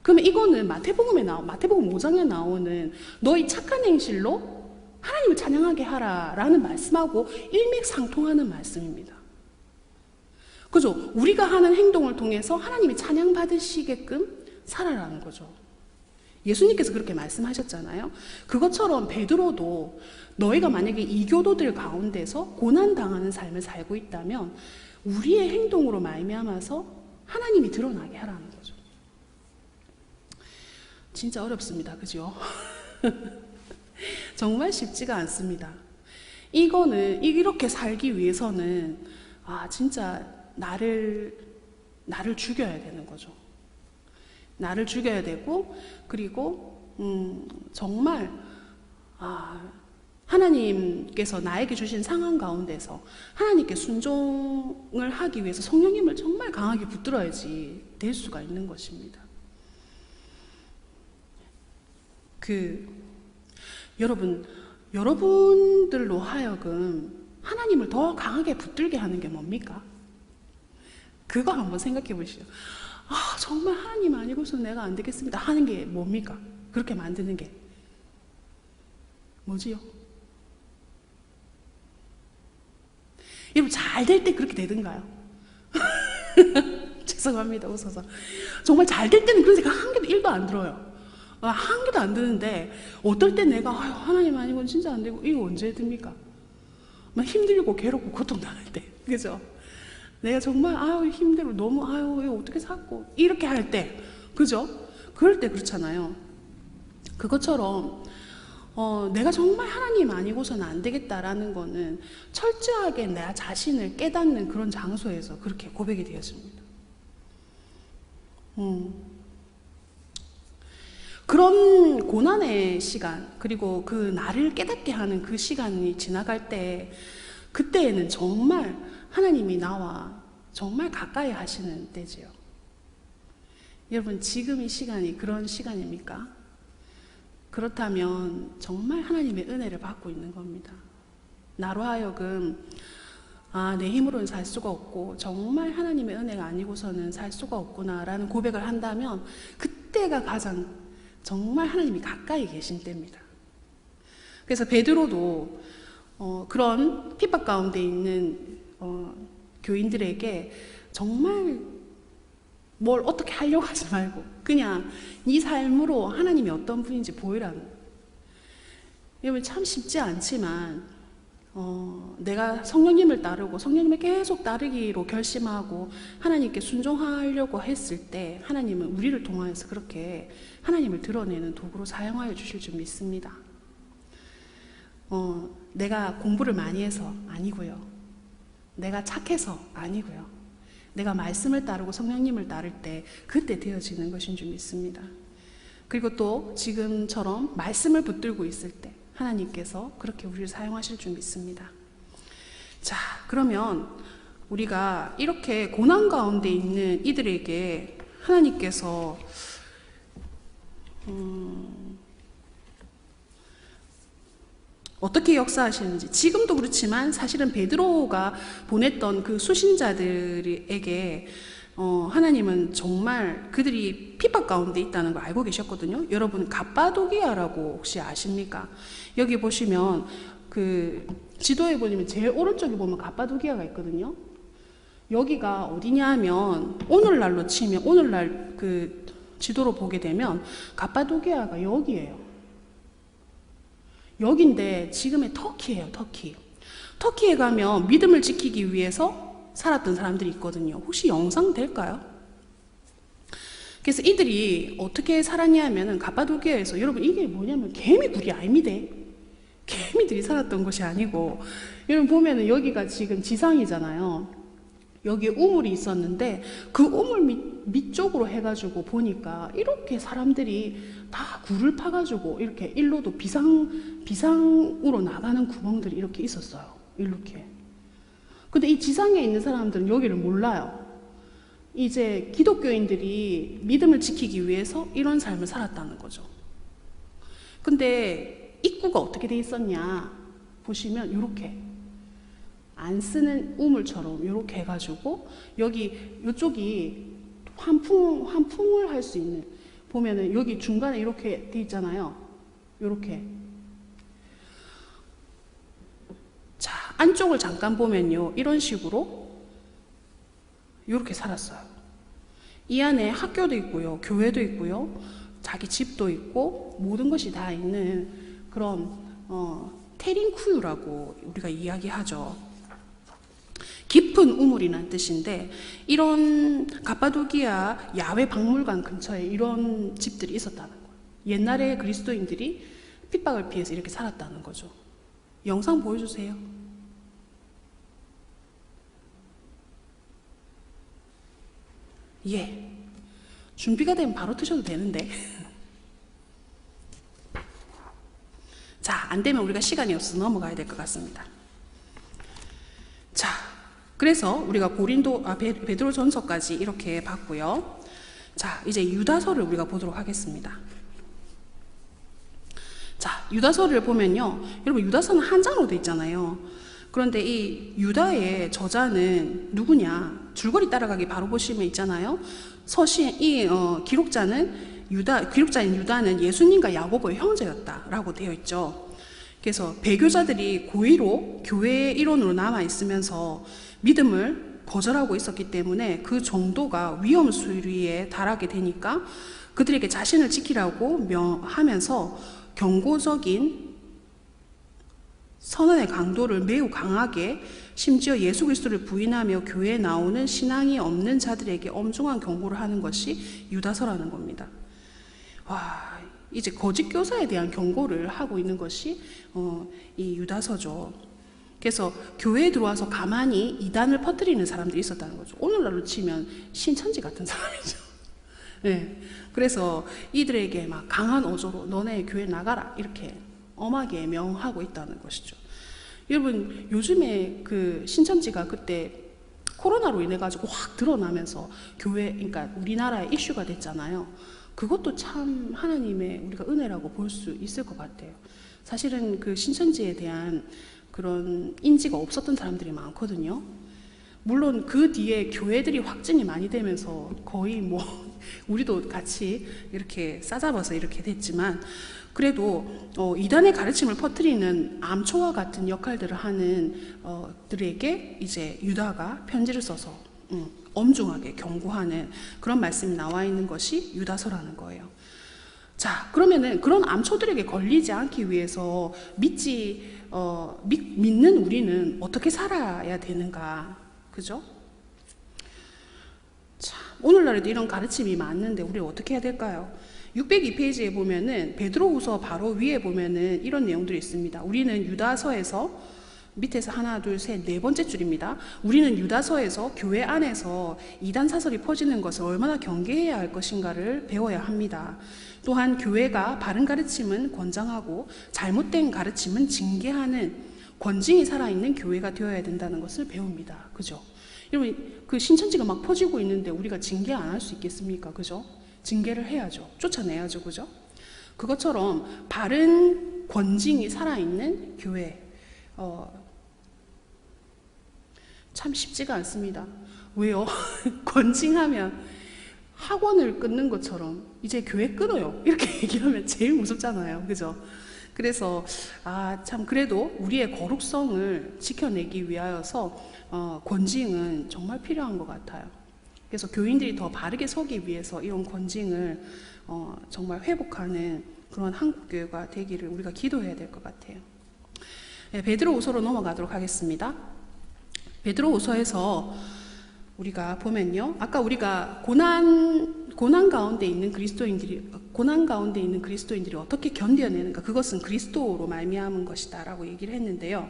그러면 이거는 마태복음 5장에 나오는 너희 착한 행실로 하나님을 찬양하게 하라라는 말씀하고 일맥상통하는 말씀입니다. 그죠? 우리가 하는 행동을 통해서 하나님이 찬양받으시게끔 살아라는 거죠. 예수님께서 그렇게 말씀하셨잖아요. 그것처럼 베드로도 너희가 만약에 이교도들 가운데서 고난당하는 삶을 살고 있다면 우리의 행동으로 말미암아서 하나님이 드러나게 하라는 거죠. 진짜 어렵습니다. 그죠? 정말 쉽지가 않습니다. 이렇게 살기 위해서는 진짜 나를 죽여야 되는 거죠. 나를 죽여야 되고, 그리고 정말 하나님께서 나에게 주신 상황 가운데서 하나님께 순종을 하기 위해서 성령님을 정말 강하게 붙들어야지 될 수가 있는 것입니다. 여러분들로 하여금 하나님을 더 강하게 붙들게 하는 게 뭡니까? 그거 한번 생각해 보시죠. 정말 하나님 아니고서 내가 안 되겠습니다 하는 게 뭡니까? 그렇게 만드는 게 뭐지요? 여러분, 잘 될 때 그렇게 되던가요? 죄송합니다, 웃어서. 정말 잘 될 때는 그런 생각 한 개도 1도 안 들어요. 한 개도 안 드는데, 어떨 때 내가 하나님 아니고는 진짜 안 되고, 이거 언제 듭니까? 막 힘들고 괴롭고 고통당할 때, 그죠? 내가 정말 힘들고 너무 이거 어떻게 살고 이렇게 할 때, 그죠? 그럴 때 그렇잖아요. 그것처럼 내가 정말 하나님 아니고서는 안 되겠다라는 거는 철저하게 내 자신을 깨닫는 그런 장소에서 그렇게 고백이 되었습니다. 그런 고난의 시간, 그리고 그 나를 깨닫게 하는 그 시간이 지나갈 때, 그때에는 정말 하나님이 나와 정말 가까이 하시는 때지요. 여러분, 지금 이 시간이 그런 시간입니까? 그렇다면 정말 하나님의 은혜를 받고 있는 겁니다. 나로 하여금 내 힘으로는 살 수가 없고 정말 하나님의 은혜가 아니고서는 살 수가 없구나 라는 고백을 한다면, 그때가 가장 정말 하나님이 가까이 계신 때입니다. 그래서 베드로도 그런 핍박 가운데 있는 교인들에게 정말 뭘 어떻게 하려고 하지 말고 그냥 네 삶으로 하나님이 어떤 분인지 보이라는. 여러분, 참 쉽지 않지만 내가 성령님을 따르고 성령님을 계속 따르기로 결심하고 하나님께 순종하려고 했을 때 하나님은 우리를 통하여서 그렇게 하나님을 드러내는 도구로 사용하여 주실 줄 믿습니다. 내가 공부를 많이 해서 아니고요, 내가 착해서 아니고요, 내가 말씀을 따르고 성령님을 따를 때 그때 되어지는 것인 줄 믿습니다. 그리고 또 지금처럼 말씀을 붙들고 있을 때 하나님께서 그렇게 우리를 사용하실 줄 믿습니다. 자, 그러면 우리가 이렇게 고난 가운데 있는 이들에게 하나님께서 어떻게 역사하시는지, 지금도 그렇지만 사실은 베드로가 보냈던 그 수신자들에게 하나님은 정말 그들이 핍박 가운데 있다는 걸 알고 계셨거든요. 여러분, 갑바도기아라고 혹시 아십니까? 여기 보시면 그 지도에 보면 제일 오른쪽에 보면 갑바도기아가 있거든요. 여기가 어디냐 하면 오늘날로 치면 오늘날 그 지도로 보게 되면 갑바도기아가 여기예요. 여긴데 지금의 터키예요. 터키에 가면 믿음을 지키기 위해서 살았던 사람들이 있거든요. 혹시 영상 될까요? 그래서 이들이 어떻게 살았냐 하면은 갑바도기아에서, 여러분 이게 뭐냐면 개미굴이 아닙니다. 개미들이 살았던 곳이 아니고, 여러분 보면은 여기가 지금 지상이잖아요. 여기에 우물이 있었는데 그 우물 밑쪽으로 해가지고 보니까 이렇게 사람들이 다 굴을 파가지고 이렇게 일로도 비상으로 나가는 구멍들이 이렇게 있었어요. 이렇게. 근데 이 지상에 있는 사람들은 여기를 몰라요. 이제 기독교인들이 믿음을 지키기 위해서 이런 삶을 살았다는 거죠. 근데 입구가 어떻게 돼 있었냐 보시면 이렇게 안 쓰는 우물처럼 이렇게 해가지고 여기 이쪽이 환풍을 할 수 있는, 보면은 여기 중간에 이렇게 돼 있잖아요. 이렇게. 자, 안쪽을 잠깐 보면요, 이런 식으로 이렇게 살았어요. 이 안에 학교도 있고요, 교회도 있고요, 자기 집도 있고 모든 것이 다 있는 그런 테린쿠유라고 우리가 이야기하죠. 깊은 우물이란 뜻인데, 이런 갑바도기아 야외 박물관 근처에 이런 집들이 있었다는 거예요. 옛날에 그리스도인들이 핍박을 피해서 이렇게 살았다는 거죠. 영상 보여주세요. 예, 준비가 되면 바로 트셔도 되는데 자, 안 되면 우리가 시간이 없어서 넘어가야 될 것 같습니다. 자, 그래서 우리가 베드로전서까지 이렇게 봤고요. 자, 이제 유다서를 우리가 보도록 하겠습니다. 자, 유다서를 보면요, 여러분 유다서는 한 장으로 돼 있잖아요. 그런데 이 유다의 저자는 누구냐? 줄거리 따라가기 바로 보시면 있잖아요. 기록자인 유다는 예수님과 야고보의 형제였다라고 되어 있죠. 그래서 배교자들이 고의로 교회의 일원으로 남아 있으면서 믿음을 거절하고 있었기 때문에 그 정도가 위험 수위에 달하게 되니까 그들에게 자신을 지키라고 하면서 경고적인 선언의 강도를 매우 강하게, 심지어 예수 그리스도를 부인하며 교회에 나오는 신앙이 없는 자들에게 엄중한 경고를 하는 것이 유다서라는 겁니다. 와, 이제 거짓 교사에 대한 경고를 하고 있는 것이 이 유다서죠. 그래서 교회에 들어와서 가만히 이단을 퍼뜨리는 사람들이 있었다는 거죠. 오늘날로 치면 신천지 같은 사람이죠. 네. 그래서 이들에게 막 강한 어조로 너네 교회 나가라 이렇게 엄하게 명하고 있다는 것이죠. 여러분, 요즘에 그 신천지가 그때 코로나로 인해 가지고 확 드러나면서 그러니까 우리나라에 이슈가 됐잖아요. 그것도 참 하나님의 우리가 은혜라고 볼 수 있을 것 같아요. 사실은 그 신천지에 대한 그런 인지가 없었던 사람들이 많거든요. 물론 그 뒤에 교회들이 확진이 많이 되면서 거의 뭐 우리도 같이 이렇게 싸잡아서 이렇게 됐지만, 그래도 이단의 가르침을 퍼뜨리는 암초와 같은 역할들을 하는 들에게 이제 유다가 편지를 써서 엄중하게 경고하는 그런 말씀이 나와 있는 것이 유다서라는 거예요. 자, 그러면은 그런 암초들에게 걸리지 않기 위해서 믿는 우리는 어떻게 살아야 되는가, 그죠? 자, 오늘날에도 이런 가르침이 많은데 우리 어떻게 해야 될까요? 602페이지에 보면은 베드로후서 바로 위에 보면은 이런 내용들이 있습니다. 우리는 유다서에서, 밑에서 하나 둘 셋 네 번째 줄입니다. 우리는 유다서에서 교회 안에서 이단 사설이 퍼지는 것을 얼마나 경계해야 할 것인가를 배워야 합니다. 또한 교회가 바른 가르침은 권장하고 잘못된 가르침은 징계하는 권징이 살아있는 교회가 되어야 된다는 것을 배웁니다. 그죠? 여러분, 그 신천지가 막 퍼지고 있는데 우리가 징계 안 할 수 있겠습니까? 그죠? 징계를 해야죠. 쫓아내야죠. 그죠? 그것처럼 바른 권징이 살아있는 교회, 참 쉽지가 않습니다. 왜요? 권징하면 학원을 끊는 것처럼 이제 교회 끊어요 이렇게 얘기하면 제일 무섭잖아요. 그죠? 그래서 참 그래도 우리의 거룩성을 지켜내기 위하여서 권징은 정말 필요한 것 같아요. 그래서 교인들이 더 바르게 서기 위해서 이런 권징을 정말 회복하는 그런 한국교회가 되기를 우리가 기도해야 될 것 같아요. 네, 베드로후서로 넘어가도록 하겠습니다. 베드로후서에서 우리가 보면요, 아까 우리가 고난 가운데 있는 그리스도인들이 어떻게 견뎌내는가, 그것은 그리스도로 말미암은 것이다라고 얘기를 했는데요.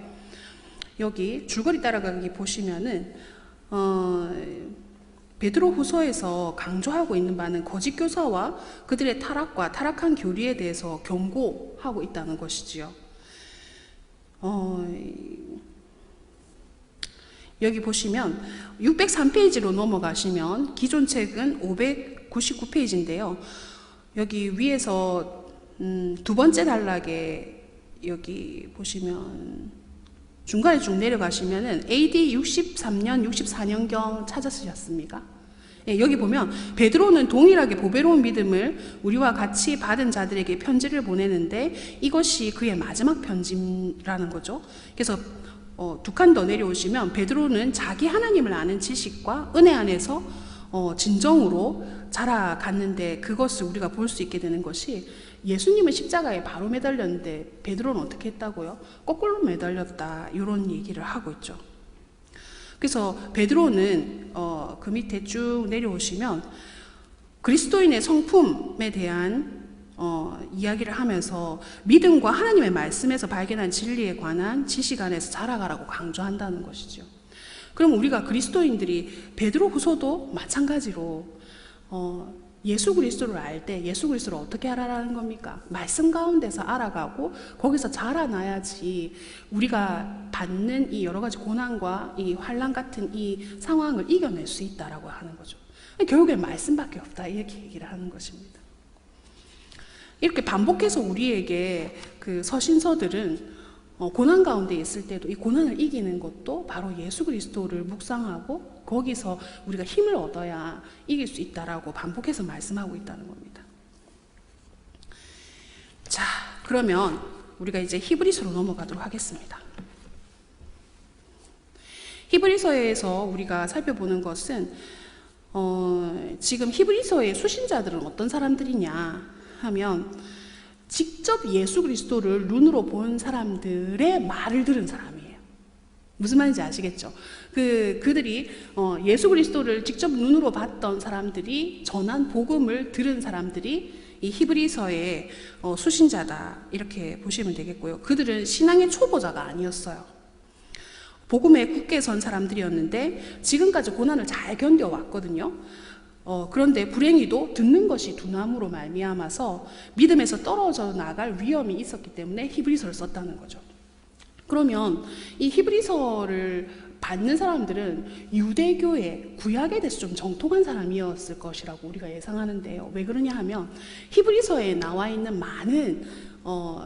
여기 줄거리 따라가기 보시면은 베드로후서에서 강조하고 있는 바는 거짓 교사와 그들의 타락과 타락한 교리에 대해서 경고하고 있다는 것이지요. 여기 보시면 603페이지로 넘어가시면 기존 책은 599페이지인데요. 여기 위에서 두 번째 단락에 여기 보시면 중간에 쭉 내려가시면은 AD 63년, 64년경 찾았으셨습니까? 예, 여기 보면 베드로는 동일하게 보배로운 믿음을 우리와 같이 받은 자들에게 편지를 보내는데 이것이 그의 마지막 편지라는 거죠. 그래서 두 칸 더 내려오시면 베드로는 자기 하나님을 아는 지식과 은혜 안에서 진정으로 자라갔는데 그것을 우리가 볼 수 있게 되는 것이 예수님은 십자가에 바로 매달렸는데 베드로는 어떻게 했다고요? 거꾸로 매달렸다, 이런 얘기를 하고 있죠. 그래서 베드로는 그 밑에 쭉 내려오시면 그리스도인의 성품에 대한 이야기를 하면서 믿음과 하나님의 말씀에서 발견한 진리에 관한 지식 안에서 자라가라고 강조한다는 것이죠. 그럼 우리가 그리스도인들이 베드로후서도 마찬가지로 예수 그리스도를 알 때 예수 그리스도를 어떻게 알아라는 겁니까? 말씀 가운데서 알아가고 거기서 자라나야지 우리가 받는 이 여러 가지 고난과 이 환난 같은 이 상황을 이겨낼 수 있다라고 하는 거죠. 결국엔 말씀밖에 없다, 이렇게 얘기를 하는 것입니다. 이렇게 반복해서 우리에게 그 서신서들은 고난 가운데 있을 때도 이 고난을 이기는 것도 바로 예수 그리스도를 묵상하고 거기서 우리가 힘을 얻어야 이길 수 있다라고 반복해서 말씀하고 있다는 겁니다. 자, 그러면 우리가 이제 히브리서로 넘어가도록 하겠습니다. 히브리서에서 우리가 살펴보는 것은 지금 히브리서의 수신자들은 어떤 사람들이냐 하면 직접 예수 그리스도를 눈으로 본 사람들의 말을 들은 사람이에요. 무슨 말인지 아시겠죠? 그들이 예수 그리스도를 직접 눈으로 봤던 사람들이 전한 복음을 들은 사람들이 이 히브리서의 수신자다, 이렇게 보시면 되겠고요. 그들은 신앙의 초보자가 아니었어요. 복음에 굳게 선 사람들이었는데 지금까지 고난을 잘 견뎌왔거든요. 그런데 불행히도 듣는 것이 둔함으로 말미암아서 믿음에서 떨어져 나갈 위험이 있었기 때문에 히브리서를 썼다는 거죠. 그러면 이 히브리서를 받는 사람들은 유대교의 구약에 대해서 좀 정통한 사람이었을 것이라고 우리가 예상하는데요. 왜 그러냐 하면 히브리서에 나와 있는 많은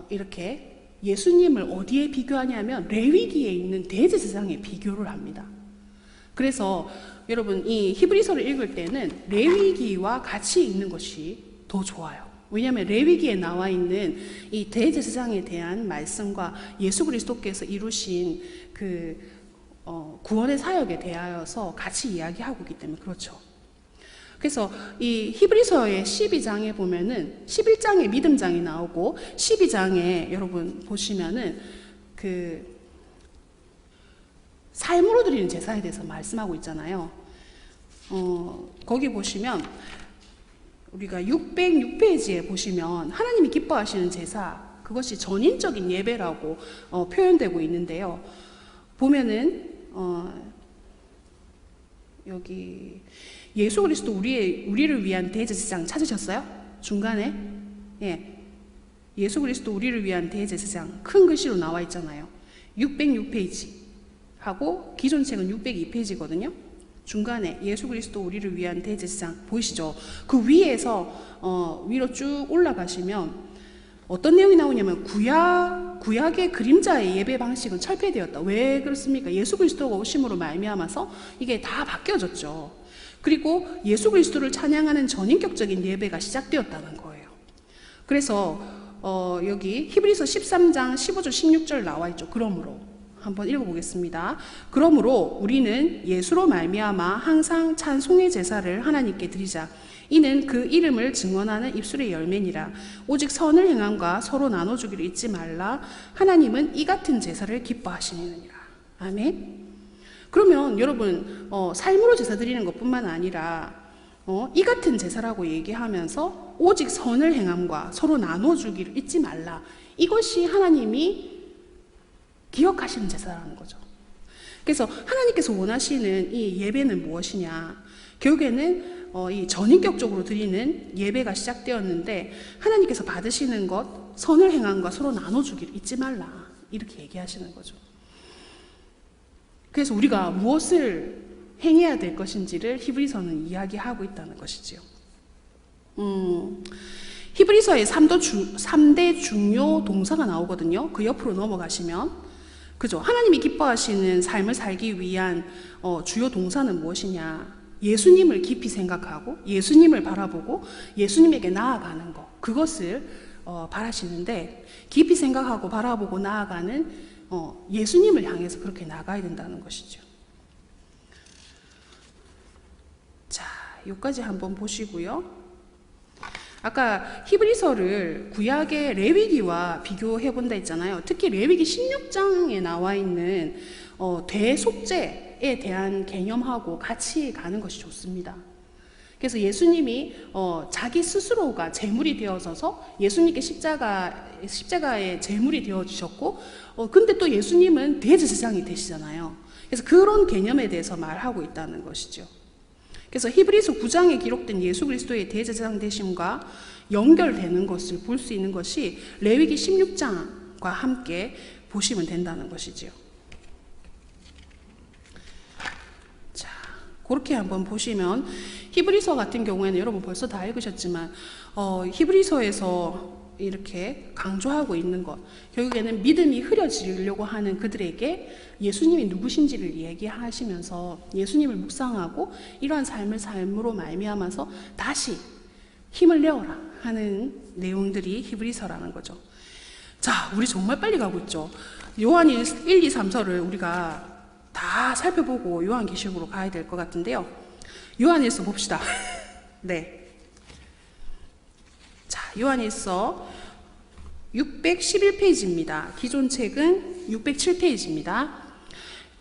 이렇게 예수님을 어디에 비교하냐면 레위기에 있는 대제사장에 비교를 합니다. 그래서 여러분 이 히브리서를 읽을 때는 레위기와 같이 읽는 것이 더 좋아요. 왜냐하면 레위기에 나와 있는 이 대제사장에 대한 말씀과 예수 그리스도께서 이루신 그 구원의 사역에 대하여서 같이 이야기하고 있기 때문에 그렇죠. 그래서 이 히브리서의 12장에 보면은 11장에 믿음장이 나오고 12장에 여러분 보시면은 그 삶으로 드리는 제사에 대해서 말씀하고 있잖아요. 거기 보시면 우리가 606페이지에 보시면 하나님이 기뻐하시는 제사, 그것이 전인적인 예배라고 표현되고 있는데요. 보면은 여기 예수 그리스도 우리를 위한 대제사장 찾으셨어요? 중간에 예수 그리스도 우리를 위한 대제사장 큰 글씨로 나와 있잖아요. 606페이지 하고 기존 책은 602페이지거든요. 중간에 예수 그리스도 우리를 위한 대제사장 보이시죠? 그 위에서 위로 쭉 올라가시면 어떤 내용이 나오냐면 구약의 그림자의 예배 방식은 철폐되었다. 왜 그렇습니까? 예수 그리스도가 오심으로 말미암아서 이게 다 바뀌어졌죠. 그리고 예수 그리스도를 찬양하는 전인격적인 예배가 시작되었다는 거예요. 그래서 여기 히브리서 13장 15절 16절 나와 있죠. 그러므로 한번 읽어보겠습니다. 그러므로 우리는 예수로 말미암아 항상 찬송의 제사를 하나님께 드리자. 이는 그 이름을 증언하는 입술의 열매니라. 오직 선을 행함과 서로 나눠주기를 잊지 말라. 하나님은 이 같은 제사를 기뻐하시느니라. 아멘. 그러면 여러분 삶으로 제사 드리는 것뿐만 아니라 이 같은 제사라고 얘기하면서 오직 선을 행함과 서로 나눠주기를 잊지 말라. 이것이 하나님이 기억하시는 제사라는 거죠. 그래서 하나님께서 원하시는 이 예배는 무엇이냐? 결국에는 이 전인격적으로 드리는 예배가 시작되었는데 하나님께서 받으시는 것, 선을 행함과 서로 나눠주기를 잊지 말라. 이렇게 얘기하시는 거죠. 그래서 우리가 무엇을 행해야 될 것인지를 히브리서는 이야기하고 있다는 것이지요. 히브리서에 3대 중요 동사가 나오거든요. 그 옆으로 넘어가시면 그죠? 하나님이 기뻐하시는 삶을 살기 위한 주요 동사는 무엇이냐? 예수님을 깊이 생각하고 예수님을 바라보고 예수님에게 나아가는 것, 그것을 바라시는데 깊이 생각하고 바라보고 나아가는 예수님을 향해서 그렇게 나가야 된다는 것이죠. 자, 여기까지 한번 보시고요. 아까 히브리서를 구약의 레위기와 비교해 본다 했잖아요. 특히 레위기 16장에 나와 있는 대속죄에 대한 개념하고 같이 가는 것이 좋습니다. 그래서 예수님이 자기 스스로가 제물이 되어져서 예수님께 십자가의 제물이 되어주셨고 근데 또 예수님은 대제사장이 되시잖아요. 그래서 그런 개념에 대해서 말하고 있다는 것이죠. 그래서 히브리서 9장에 기록된 예수 그리스도의 대제사장 되심과 연결되는 것을 볼 수 있는 것이 레위기 16장과 함께 보시면 된다는 것이지요. 자, 그렇게 한번 보시면 히브리서 같은 경우에는 여러분 벌써 다 읽으셨지만 히브리서에서 이렇게 강조하고 있는 것, 결국에는 믿음이 흐려지려고 하는 그들에게 예수님이 누구신지를 얘기하시면서 예수님을 묵상하고 이러한 삶으로 말미암아서 다시 힘을 내어라 하는 내용들이 히브리서라는 거죠. 자, 우리 정말 빨리 가고 있죠. 요한 1, 2, 3서를 우리가 다 살펴보고 요한계시록으로 가야 될 것 같은데요. 요한일서 봅시다. 네. 자, 요한일서 611페이지입니다. 기존 책은 607페이지입니다.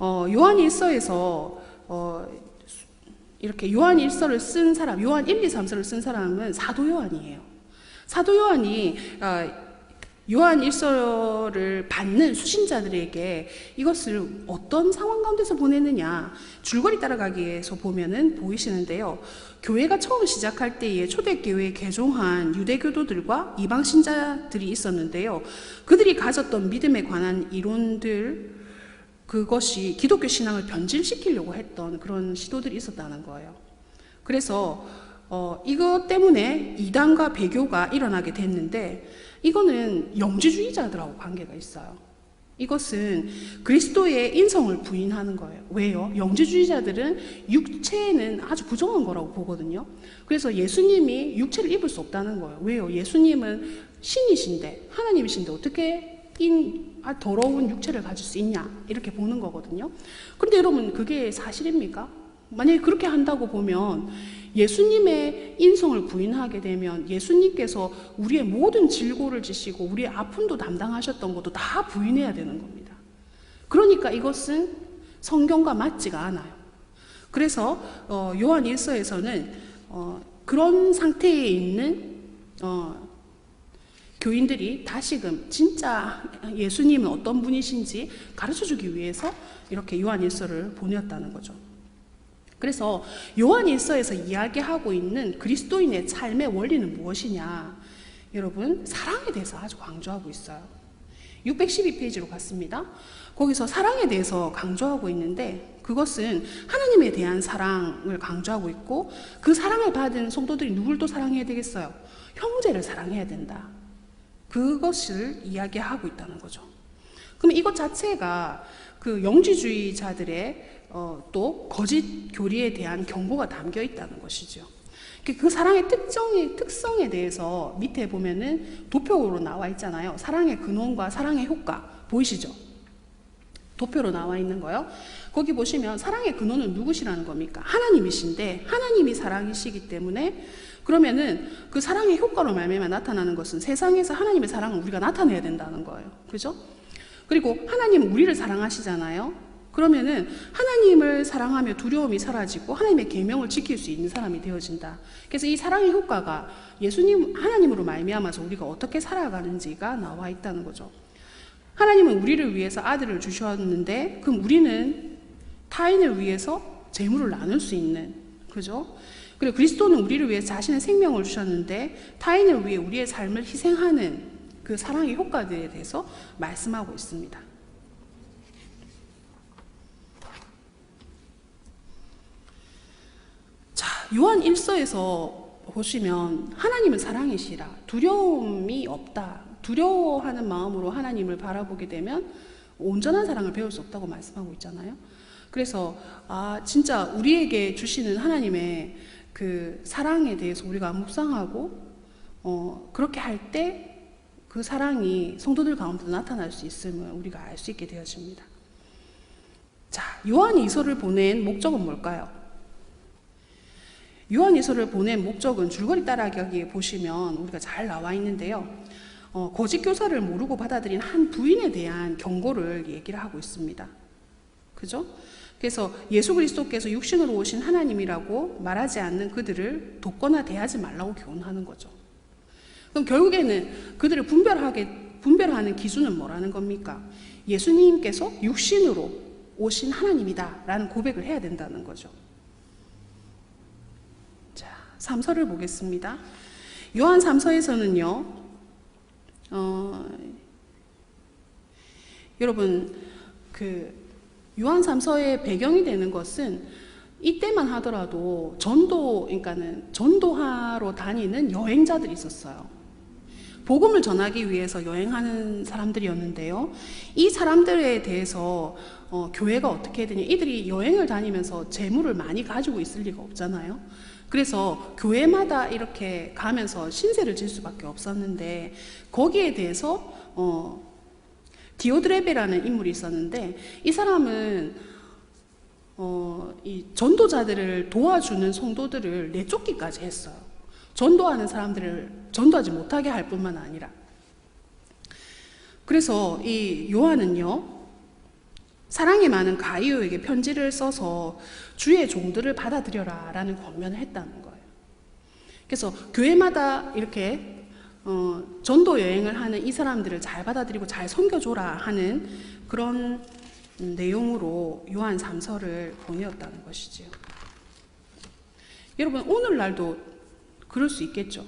요한일서에서 이렇게 요한일서를 쓴 사람, 요한 1, 2, 3서를 쓴 사람은 사도 요한이에요. 사도 요한이 요한일서를 받는 수신자들에게 이것을 어떤 상황 가운데서 보내느냐, 줄거리 따라가기 위해서 보면은 보이시는데요. 교회가 처음 시작할 때에 초대교회에 개종한 유대교도들과 이방신자들이 있었는데요. 그들이 가졌던 믿음에 관한 이론들, 그것이 기독교 신앙을 변질시키려고 했던 그런 시도들이 있었다는 거예요. 그래서 이것 때문에 이단과 배교가 일어나게 됐는데, 이거는 영지주의자들하고 관계가 있어요. 이것은 그리스도의 인성을 부인하는 거예요. 왜요? 영지주의자들은 육체는 아주 부정한 거라고 보거든요. 그래서 예수님이 육체를 입을 수 없다는 거예요. 왜요? 예수님은 신이신데, 하나님이신데 어떻게 더러운 육체를 가질 수 있냐, 이렇게 보는 거거든요. 그런데 여러분, 그게 사실입니까? 만약에 그렇게 한다고 보면 예수님의 인성을 부인하게 되면 예수님께서 우리의 모든 질고를 지시고 우리의 아픔도 담당하셨던 것도 다 부인해야 되는 겁니다. 그러니까 이것은 성경과 맞지가 않아요. 그래서 요한 1서에서는 그런 상태에 있는 교인들이 다시금 진짜 예수님은 어떤 분이신지 가르쳐주기 위해서 이렇게 요한 1서를 보냈다는 거죠. 그래서 요한 1서에서 이야기하고 있는 그리스도인의 삶의 원리는 무엇이냐, 여러분, 사랑에 대해서 아주 강조하고 있어요. 612페이지로 갔습니다. 거기서 사랑에 대해서 강조하고 있는데, 그것은 하나님에 대한 사랑을 강조하고 있고, 그 사랑을 받은 성도들이 누굴 또 사랑해야 되겠어요? 형제를 사랑해야 된다. 그것을 이야기하고 있다는 거죠. 그럼 이것 자체가 그 영지주의자들의 또 거짓 교리에 대한 경고가 담겨 있다는 것이죠. 그 사랑의 특성에 대해서 밑에 보면은 도표로 나와 있잖아요. 사랑의 근원과 사랑의 효과 보이시죠? 도표로 나와 있는 거요. 거기 보시면 사랑의 근원은 누구시라는 겁니까? 하나님이신데 하나님이 사랑이시기 때문에 그러면은 그 사랑의 효과로 말미암아 나타나는 것은 세상에서 하나님의 사랑을 우리가 나타내야 된다는 거예요. 그죠? 그리고 하나님은 우리를 사랑하시잖아요. 그러면은 하나님을 사랑하며 두려움이 사라지고 하나님의 계명을 지킬 수 있는 사람이 되어진다. 그래서 이 사랑의 효과가 하나님으로 말미암아서 우리가 어떻게 살아가는지가 나와 있다는 거죠. 하나님은 우리를 위해서 아들을 주셨는데 그럼 우리는 타인을 위해서 재물을 나눌 수 있는, 그죠? 그리고 그리스도는 우리를 위해 자신의 생명을 주셨는데 타인을 위해 우리의 삶을 희생하는 그 사랑의 효과들에 대해서 말씀하고 있습니다. 자, 요한 1서에서 보시면 하나님은 사랑이시라, 두려움이 없다, 두려워하는 마음으로 하나님을 바라보게 되면 온전한 사랑을 배울 수 없다고 말씀하고 있잖아요. 그래서 진짜 우리에게 주시는 하나님의 그 사랑에 대해서 우리가 묵상하고 그렇게 할 때 그 사랑이 성도들 가운데도 나타날 수 있음을 우리가 알 수 있게 되어집니다. 자, 요한 2서를 보낸 목적은 뭘까요? 요한 2서를 보낸 목적은 줄거리 따라가기에 보시면 우리가 잘 나와 있는데요. 거짓 교사를 모르고 받아들인 한 부인에 대한 경고를 얘기를 하고 있습니다. 그죠? 그래서 예수 그리스도께서 육신으로 오신 하나님이라고 말하지 않는 그들을 돕거나 대하지 말라고 교훈하는 거죠. 그럼 결국에는 그들을 분별하는 기준은 뭐라는 겁니까? 예수님께서 육신으로 오신 하나님이다 라는 고백을 해야 된다는 거죠. 자, 3서를 보겠습니다. 요한 3서에서는요, 여러분, 요한 3서의 배경이 되는 것은 이때만 하더라도 그러니까는 전도하러 다니는 여행자들이 있었어요. 복음을 전하기 위해서 여행하는 사람들이었는데요. 이 사람들에 대해서 교회가 어떻게 해야 되냐, 이들이 여행을 다니면서 재물을 많이 가지고 있을 리가 없잖아요. 그래서 교회마다 이렇게 가면서 신세를 질 수밖에 없었는데 거기에 대해서 디오드레베라는 인물이 있었는데 이 사람은 이 전도자들을 도와주는 성도들을 내쫓기까지 했어요. 전도하는 사람들을 전도하지 못하게 할 뿐만 아니라. 그래서 이 요한은요, 사랑이 많은 가이오에게 편지를 써서 주의 종들을 받아들여라 라는 권면을 했다는 거예요. 그래서 교회마다 이렇게 전도 여행을 하는 이 사람들을 잘 받아들이고 잘 섬겨줘라 하는 그런 내용으로 요한 3서를 보내었다는 것이지요. 여러분, 오늘날도 그럴 수 있겠죠.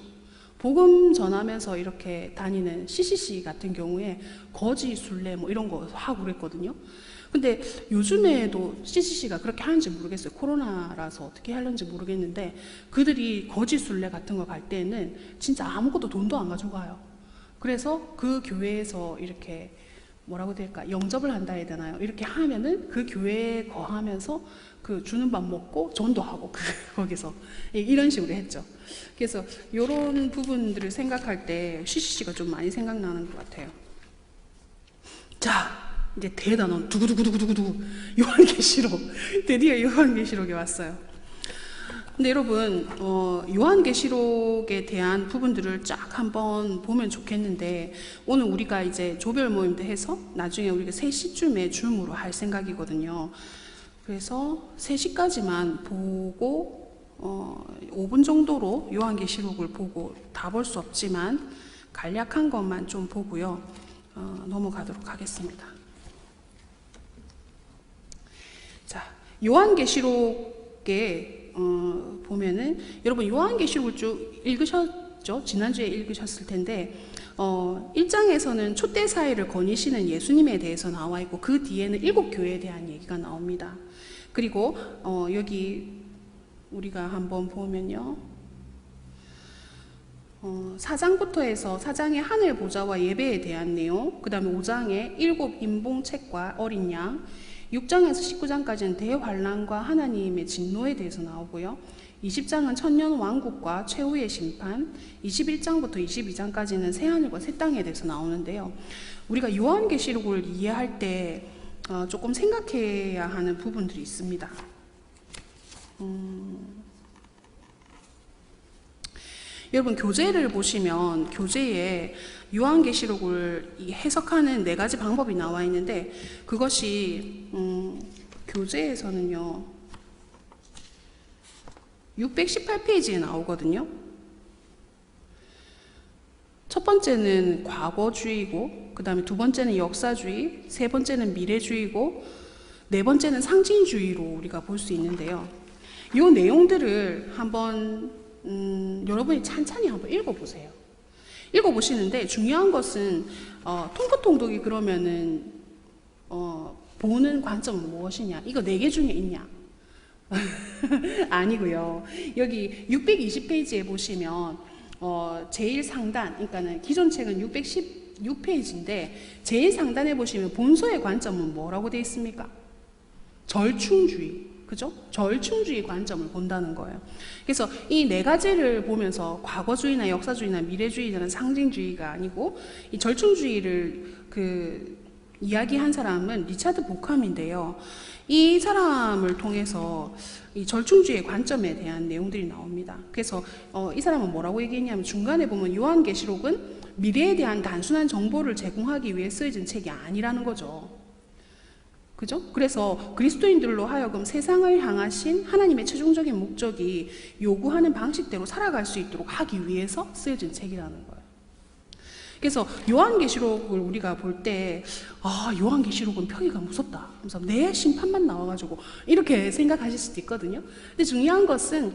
복음 전하면서 이렇게 다니는 CCC 같은 경우에 거지 순례 뭐 이런 거 하고 그랬거든요. 근데 요즘에도 CCC가 그렇게 하는지 모르겠어요. 코로나라서 어떻게 하는지 모르겠는데 그들이 거지 순례 같은 거 갈 때는 진짜 아무것도 돈도 안 가져가요. 그래서 그 교회에서 이렇게 뭐라고 될까, 영접을 한다 해야 되나요? 이렇게 하면은 그 교회에 거하면서 그 주는 밥 먹고 전도하고 거기서 이런 식으로 했죠. 그래서 이런 부분들을 생각할 때 CCC가 좀 많이 생각나는 것 같아요. 자, 이제 대단원 두구두구두구두구 요한계시록, 드디어 요한계시록에 왔어요. 근데 여러분, 요한계시록에 대한 부분들을 쫙 한번 보면 좋겠는데 오늘 우리가 이제 조별 모임도 해서 나중에 우리가 3시쯤에 줌으로 할 생각이거든요. 그래서 3시까지만 보고 5분 정도로 요한계시록을 보고 다 볼 수 없지만 간략한 것만 좀 보고요, 넘어가도록 하겠습니다. 자, 요한계시록에 보면은 여러분 요한계시록을 쭉 읽으셨죠? 지난주에 읽으셨을 텐데 1장에서는 촛대 사이를 거니시는 예수님에 대해서 나와 있고 그 뒤에는 7교회에 대한 얘기가 나옵니다. 그리고 여기 우리가 한번 보면요, 4장부터 해서 4장의 하늘 보좌와 예배에 대한 내용, 그 다음에 5장에 7 임봉책과 어린 양, 6장에서 19장까지는 대환란과 하나님의 진노에 대해서 나오고요, 20장은 천년 왕국과 최후의 심판, 21장부터 22장까지는 새하늘과 새 땅에 대해서 나오는데요. 우리가 요한계시록을 이해할 때 조금 생각해야 하는 부분들이 있습니다. 여러분 교재를 보시면 교재에 요한계시록을 해석하는 4가지 방법이 나와 있는데 그것이 교재에서는요 618페이지에 나오거든요. 첫 번째는 과거주의고, 그 다음에 두 번째는 역사주의, 세 번째는 미래주의고, 네 번째는 상징주의로 우리가 볼 수 있는데요. 이 내용들을 한번 여러분이 찬찬히 한번 읽어보세요. 읽어보시는데 중요한 것은 통독이 그러면은 보는 관점은 무엇이냐? 이거 4개 중에 있냐? 아니고요. 여기 620페이지에 보시면 제일 상단, 그러니까는 기존 책은 616페이지인데 제일 상단에 보시면 본서의 관점은 뭐라고 되어 있습니까? 절충주의, 그죠? 절충주의 관점을 본다는 거예요. 그래서 이 4가지를 보면서 과거주의나 역사주의나 미래주의나 상징주의가 아니고 이 절충주의를 이야기한 사람은 리차드 보캄인데요. 이 사람을 통해서 이 절충주의의 관점에 대한 내용들이 나옵니다. 그래서 이 사람은 뭐라고 얘기했냐면 중간에 보면 요한계시록은 미래에 대한 단순한 정보를 제공하기 위해 쓰여진 책이 아니라는 거죠. 그죠? 그래서 그리스도인들로 하여금 세상을 향하신 하나님의 최종적인 목적이 요구하는 방식대로 살아갈 수 있도록 하기 위해서 쓰여진 책이라는 거예요. 그래서 요한계시록을 우리가 볼 때 요한계시록은 표기가 무섭다. 그래서 내 심판만 나와가지고 이렇게 생각하실 수도 있거든요. 근데 중요한 것은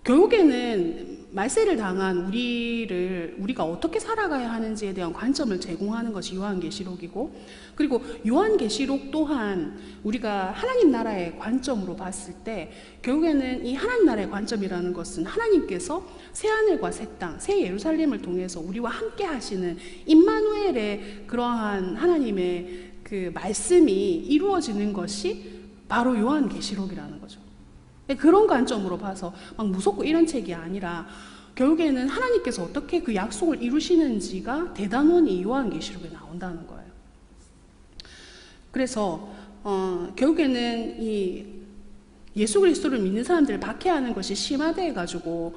결국에는 말세를 당한 우리가 어떻게 살아가야 하는지에 대한 관점을 제공하는 것이 요한계시록이고, 그리고 요한계시록 또한 우리가 하나님 나라의 관점으로 봤을 때 결국에는 이 하나님 나라의 관점이라는 것은 하나님께서 새하늘과 새 땅, 새 예루살렘을 통해서 우리와 함께 하시는 임마누엘의 그러한 하나님의 그 말씀이 이루어지는 것이 바로 요한계시록이라는 거죠. 그런 관점으로 봐서 막 무섭고 이런 책이 아니라 결국에는 하나님께서 어떻게 그 약속을 이루시는지가 대단원이 요한계시록에 나온다는 거예요. 그래서 결국에는 이 예수 그리스도를 믿는 사람들을 박해하는 것이 심화돼 가지고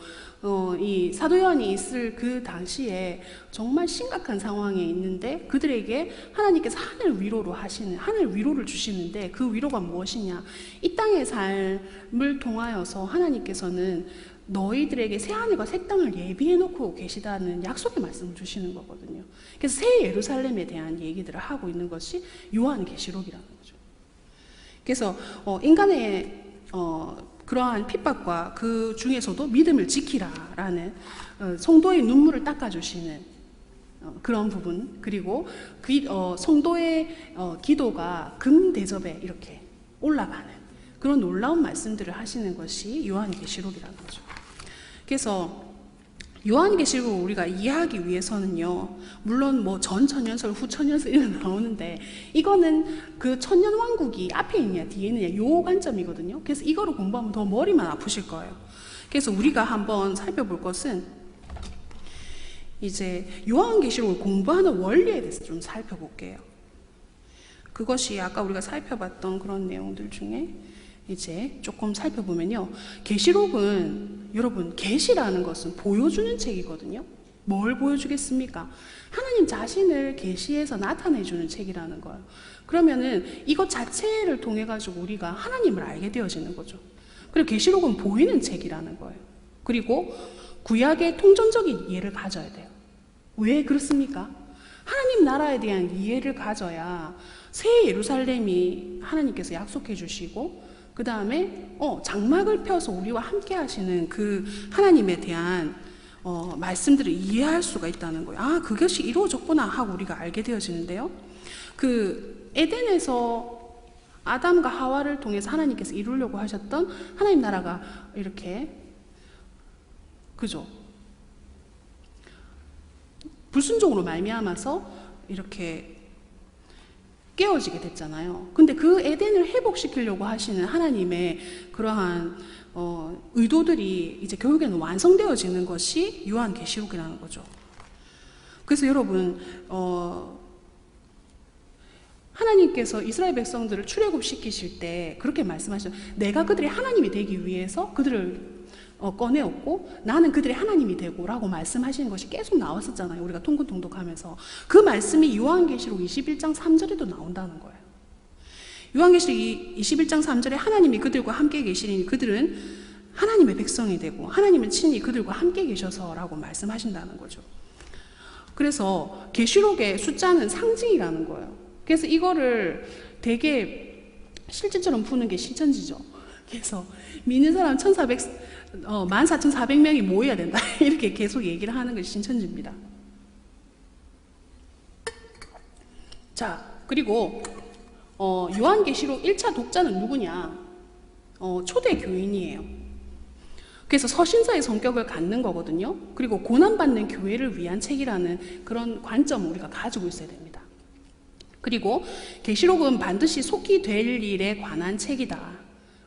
이 사도 요한이 있을 그 당시에 정말 심각한 상황에 있는데 그들에게 하나님께서 하늘 위로를 주시는데 그 위로가 무엇이냐? 이 땅의 삶을 통하여서 하나님께서는 너희들에게 새 하늘과 새 땅을 예비해 놓고 계시다는 약속의 말씀을 주시는 거거든요. 그래서 새 예루살렘에 대한 얘기들을 하고 있는 것이 요한계시록이라는 거죠. 그래서 인간의 그러한 핍박과 그 중에서도 믿음을 지키라라는 성도의 눈물을 닦아주시는 그런 부분, 그리고 성도의 기도가 금대접에 이렇게 올라가는 그런 놀라운 말씀들을 하시는 것이 요한계시록이라는 거죠. 그래서 요한계시록을 우리가 이해하기 위해서는요, 물론 뭐 전천년설, 후천년설 이런 나오는데 이거는 그 천년왕국이 앞에 있냐 뒤에 있느냐 요 관점이거든요. 그래서 이거를 공부하면 더 머리만 아프실 거예요. 그래서 우리가 한번 살펴볼 것은 이제 요한계시록을 공부하는 원리에 대해서 좀 살펴볼게요. 그것이 아까 우리가 살펴봤던 그런 내용들 중에 이제 조금 살펴보면요, 계시록은 여러분, 계시라는 것은 보여주는 책이거든요. 뭘 보여주겠습니까? 하나님 자신을 계시해서 나타내주는 책이라는 거예요. 그러면은 이것 자체를 통해 가지고 우리가 하나님을 알게 되어지는 거죠. 그리고 계시록은 보이는 책이라는 거예요. 그리고 구약의 통전적인 이해를 가져야 돼요. 왜 그렇습니까? 하나님 나라에 대한 이해를 가져야 새 예루살렘이 하나님께서 약속해 주시고, 그 다음에 장막을 펴서 우리와 함께 하시는 그 하나님에 대한 말씀들을 이해할 수가 있다는 거예요. 아, 그것이 이루어졌구나 하고 우리가 알게 되어지는데요. 그 에덴에서 아담과 하와를 통해서 하나님께서 이루려고 하셨던 하나님 나라가 이렇게, 그죠? 불순종으로 말미암아서 이렇게 깨어지게 됐잖아요. 근데 그 에덴을 회복시키려고 하시는 하나님의 그러한 의도들이 이제 결국에는 완성되어지는 것이 요한계시록이라는 거죠. 그래서 여러분 하나님께서 이스라엘 백성들을 출애굽시키실 때 그렇게 말씀하셨어요. 내가 그들의 하나님이 되기 위해서 그들을 꺼내었고 나는 그들의 하나님이 되고 라고 말씀하시는 것이 계속 나왔었잖아요. 우리가 통독하면서 그 말씀이 요한계시록 21장 3절에도 나온다는 거예요. 요한계시록 21장 3절에 하나님이 그들과 함께 계시니 그들은 하나님의 백성이 되고 하나님은 친히 그들과 함께 계셔서 라고 말씀하신다는 거죠. 그래서 계시록의 숫자는 상징이라는 거예요. 그래서 이거를 되게 실질처럼 푸는 게 신천지죠. 그래서 믿는 사람 14,400명이 모여야 된다 이렇게 계속 얘기를 하는 것이 신천지입니다. 자, 그리고 요한계시록 1차 독자는 누구냐? 초대 교인이에요. 그래서 서신서의 성격을 갖는 거거든요. 그리고 고난받는 교회를 위한 책이라는 그런 관점을 우리가 가지고 있어야 됩니다. 그리고 계시록은 반드시 속히 될 일에 관한 책이다.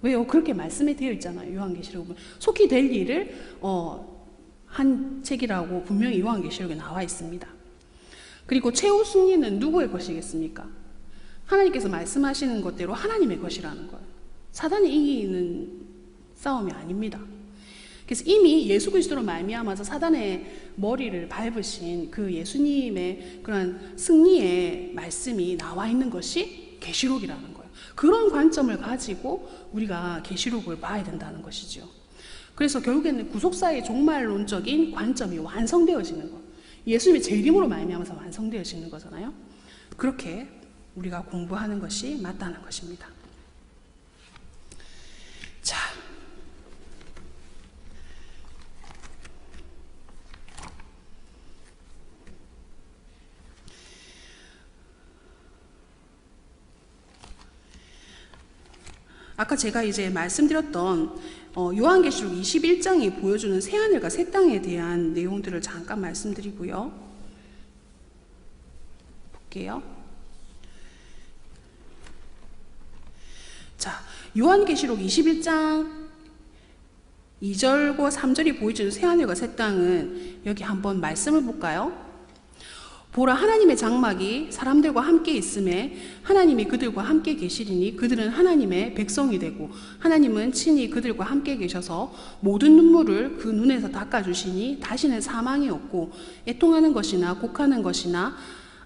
왜요? 그렇게 말씀이 되어 있잖아요. 요한계시록은 속히 될 일을 한 책이라고 분명히 요한계시록에 나와 있습니다. 그리고 최후 승리는 누구의 것이겠습니까? 하나님께서 말씀하시는 것대로 하나님의 것이라는 거예요. 사단이 이기는 싸움이 아닙니다. 그래서 이미 예수 그리스도로 말미암아서 사단의 머리를 밟으신 그 예수님의 그런 승리의 말씀이 나와 있는 것이 계시록이라는 거예요. 그런 관점을 가지고 우리가 계시록을 봐야 된다는 것이죠. 그래서 결국에는 구속사의 종말론적인 관점이 완성되어지는 것. 예수님의 재림으로 말미암아서 완성되어지는 거잖아요. 그렇게 우리가 공부하는 것이 맞다는 것입니다. 자, 아까 제가 이제 말씀드렸던 요한계시록 21장이 보여주는 새하늘과 새 땅에 대한 내용들을 잠깐 말씀드리고요. 볼게요. 자, 요한계시록 21장 2절과 3절이 보여주는 새하늘과 새 땅은 여기 한번 말씀을 볼까요? 보라, 하나님의 장막이 사람들과 함께 있음에 하나님이 그들과 함께 계시리니 그들은 하나님의 백성이 되고 하나님은 친히 그들과 함께 계셔서 모든 눈물을 그 눈에서 닦아주시니 다시는 사망이 없고 애통하는 것이나 곡하는 것이나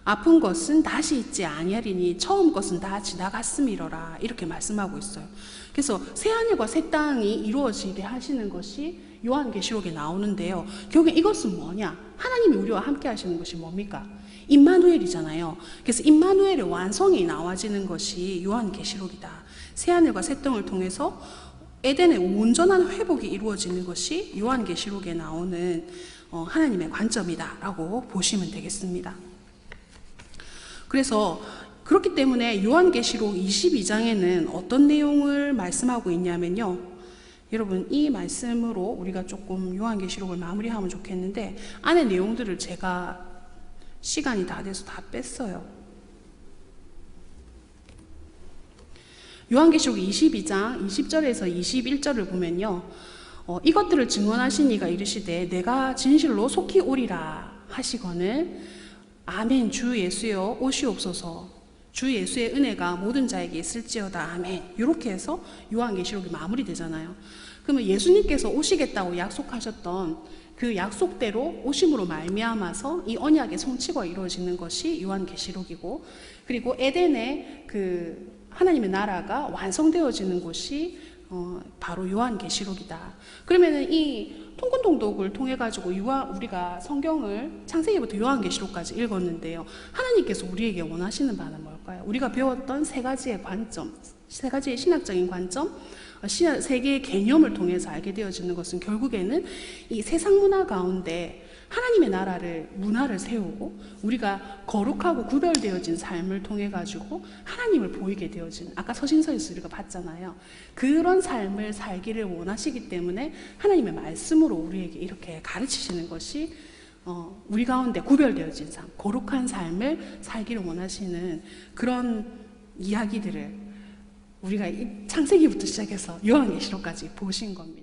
아픈 것은 다시 있지 아니하리니 처음 것은 다 지나갔음이로라 이렇게 말씀하고 있어요. 그래서 새하늘과 새 땅이 이루어지게 하시는 것이 요한계시록에 나오는데요. 결국에 이것은 뭐냐? 하나님이 우리와 함께 하시는 것이 뭡니까? 임마누엘이잖아요. 그래서 임마누엘의 완성이 나와지는 것이 요한계시록이다. 새하늘과 새 땅을 통해서 에덴의 온전한 회복이 이루어지는 것이 요한계시록에 나오는 하나님의 관점이다라고 보시면 되겠습니다. 그래서 그렇기 때문에 요한계시록 22장에는 어떤 내용을 말씀하고 있냐면요. 여러분, 이 말씀으로 우리가 조금 요한계시록을 마무리하면 좋겠는데 안에 내용들을 제가 시간이 다 돼서 다 뺐어요. 요한계시록 22장 20절에서 21절을 보면요. 이것들을 증언하신 이가 이르시되 내가 진실로 속히 오리라 하시거늘 아멘 주 예수여 오시옵소서 주 예수의 은혜가 모든 자에게 있을지어다 아멘. 이렇게 해서 요한계시록이 마무리되잖아요. 그러면 예수님께서 오시겠다고 약속하셨던 그 약속대로 오심으로 말미암아서 이 언약의 성취가 이루어지는 것이 요한계시록이고, 그리고 에덴의 그 하나님의 나라가 완성되어지는 곳이 바로 요한계시록이다. 그러면은 이 통근통독을 통해 가지고 우리가 성경을 창세기부터 요한계시록까지 읽었는데요. 하나님께서 우리에게 원하시는 바는 뭘까요? 우리가 배웠던 세 가지의 관점, 세 가지의 신학적인 관점, 세 개의 개념을 통해서 알게 되어지는 것은 결국에는 이 세상 문화 가운데 하나님의 나라를, 문화를 세우고 우리가 거룩하고 구별되어진 삶을 통해 가지고 하나님을 보이게 되어진, 아까 서신서에서 우리가 봤잖아요. 그런 삶을 살기를 원하시기 때문에 하나님의 말씀으로 우리에게 이렇게 가르치시는 것이 우리 가운데 구별되어진 삶, 거룩한 삶을 살기를 원하시는 그런 이야기들을 우리가 창세기부터 시작해서 요한계시록까지 보신 겁니다.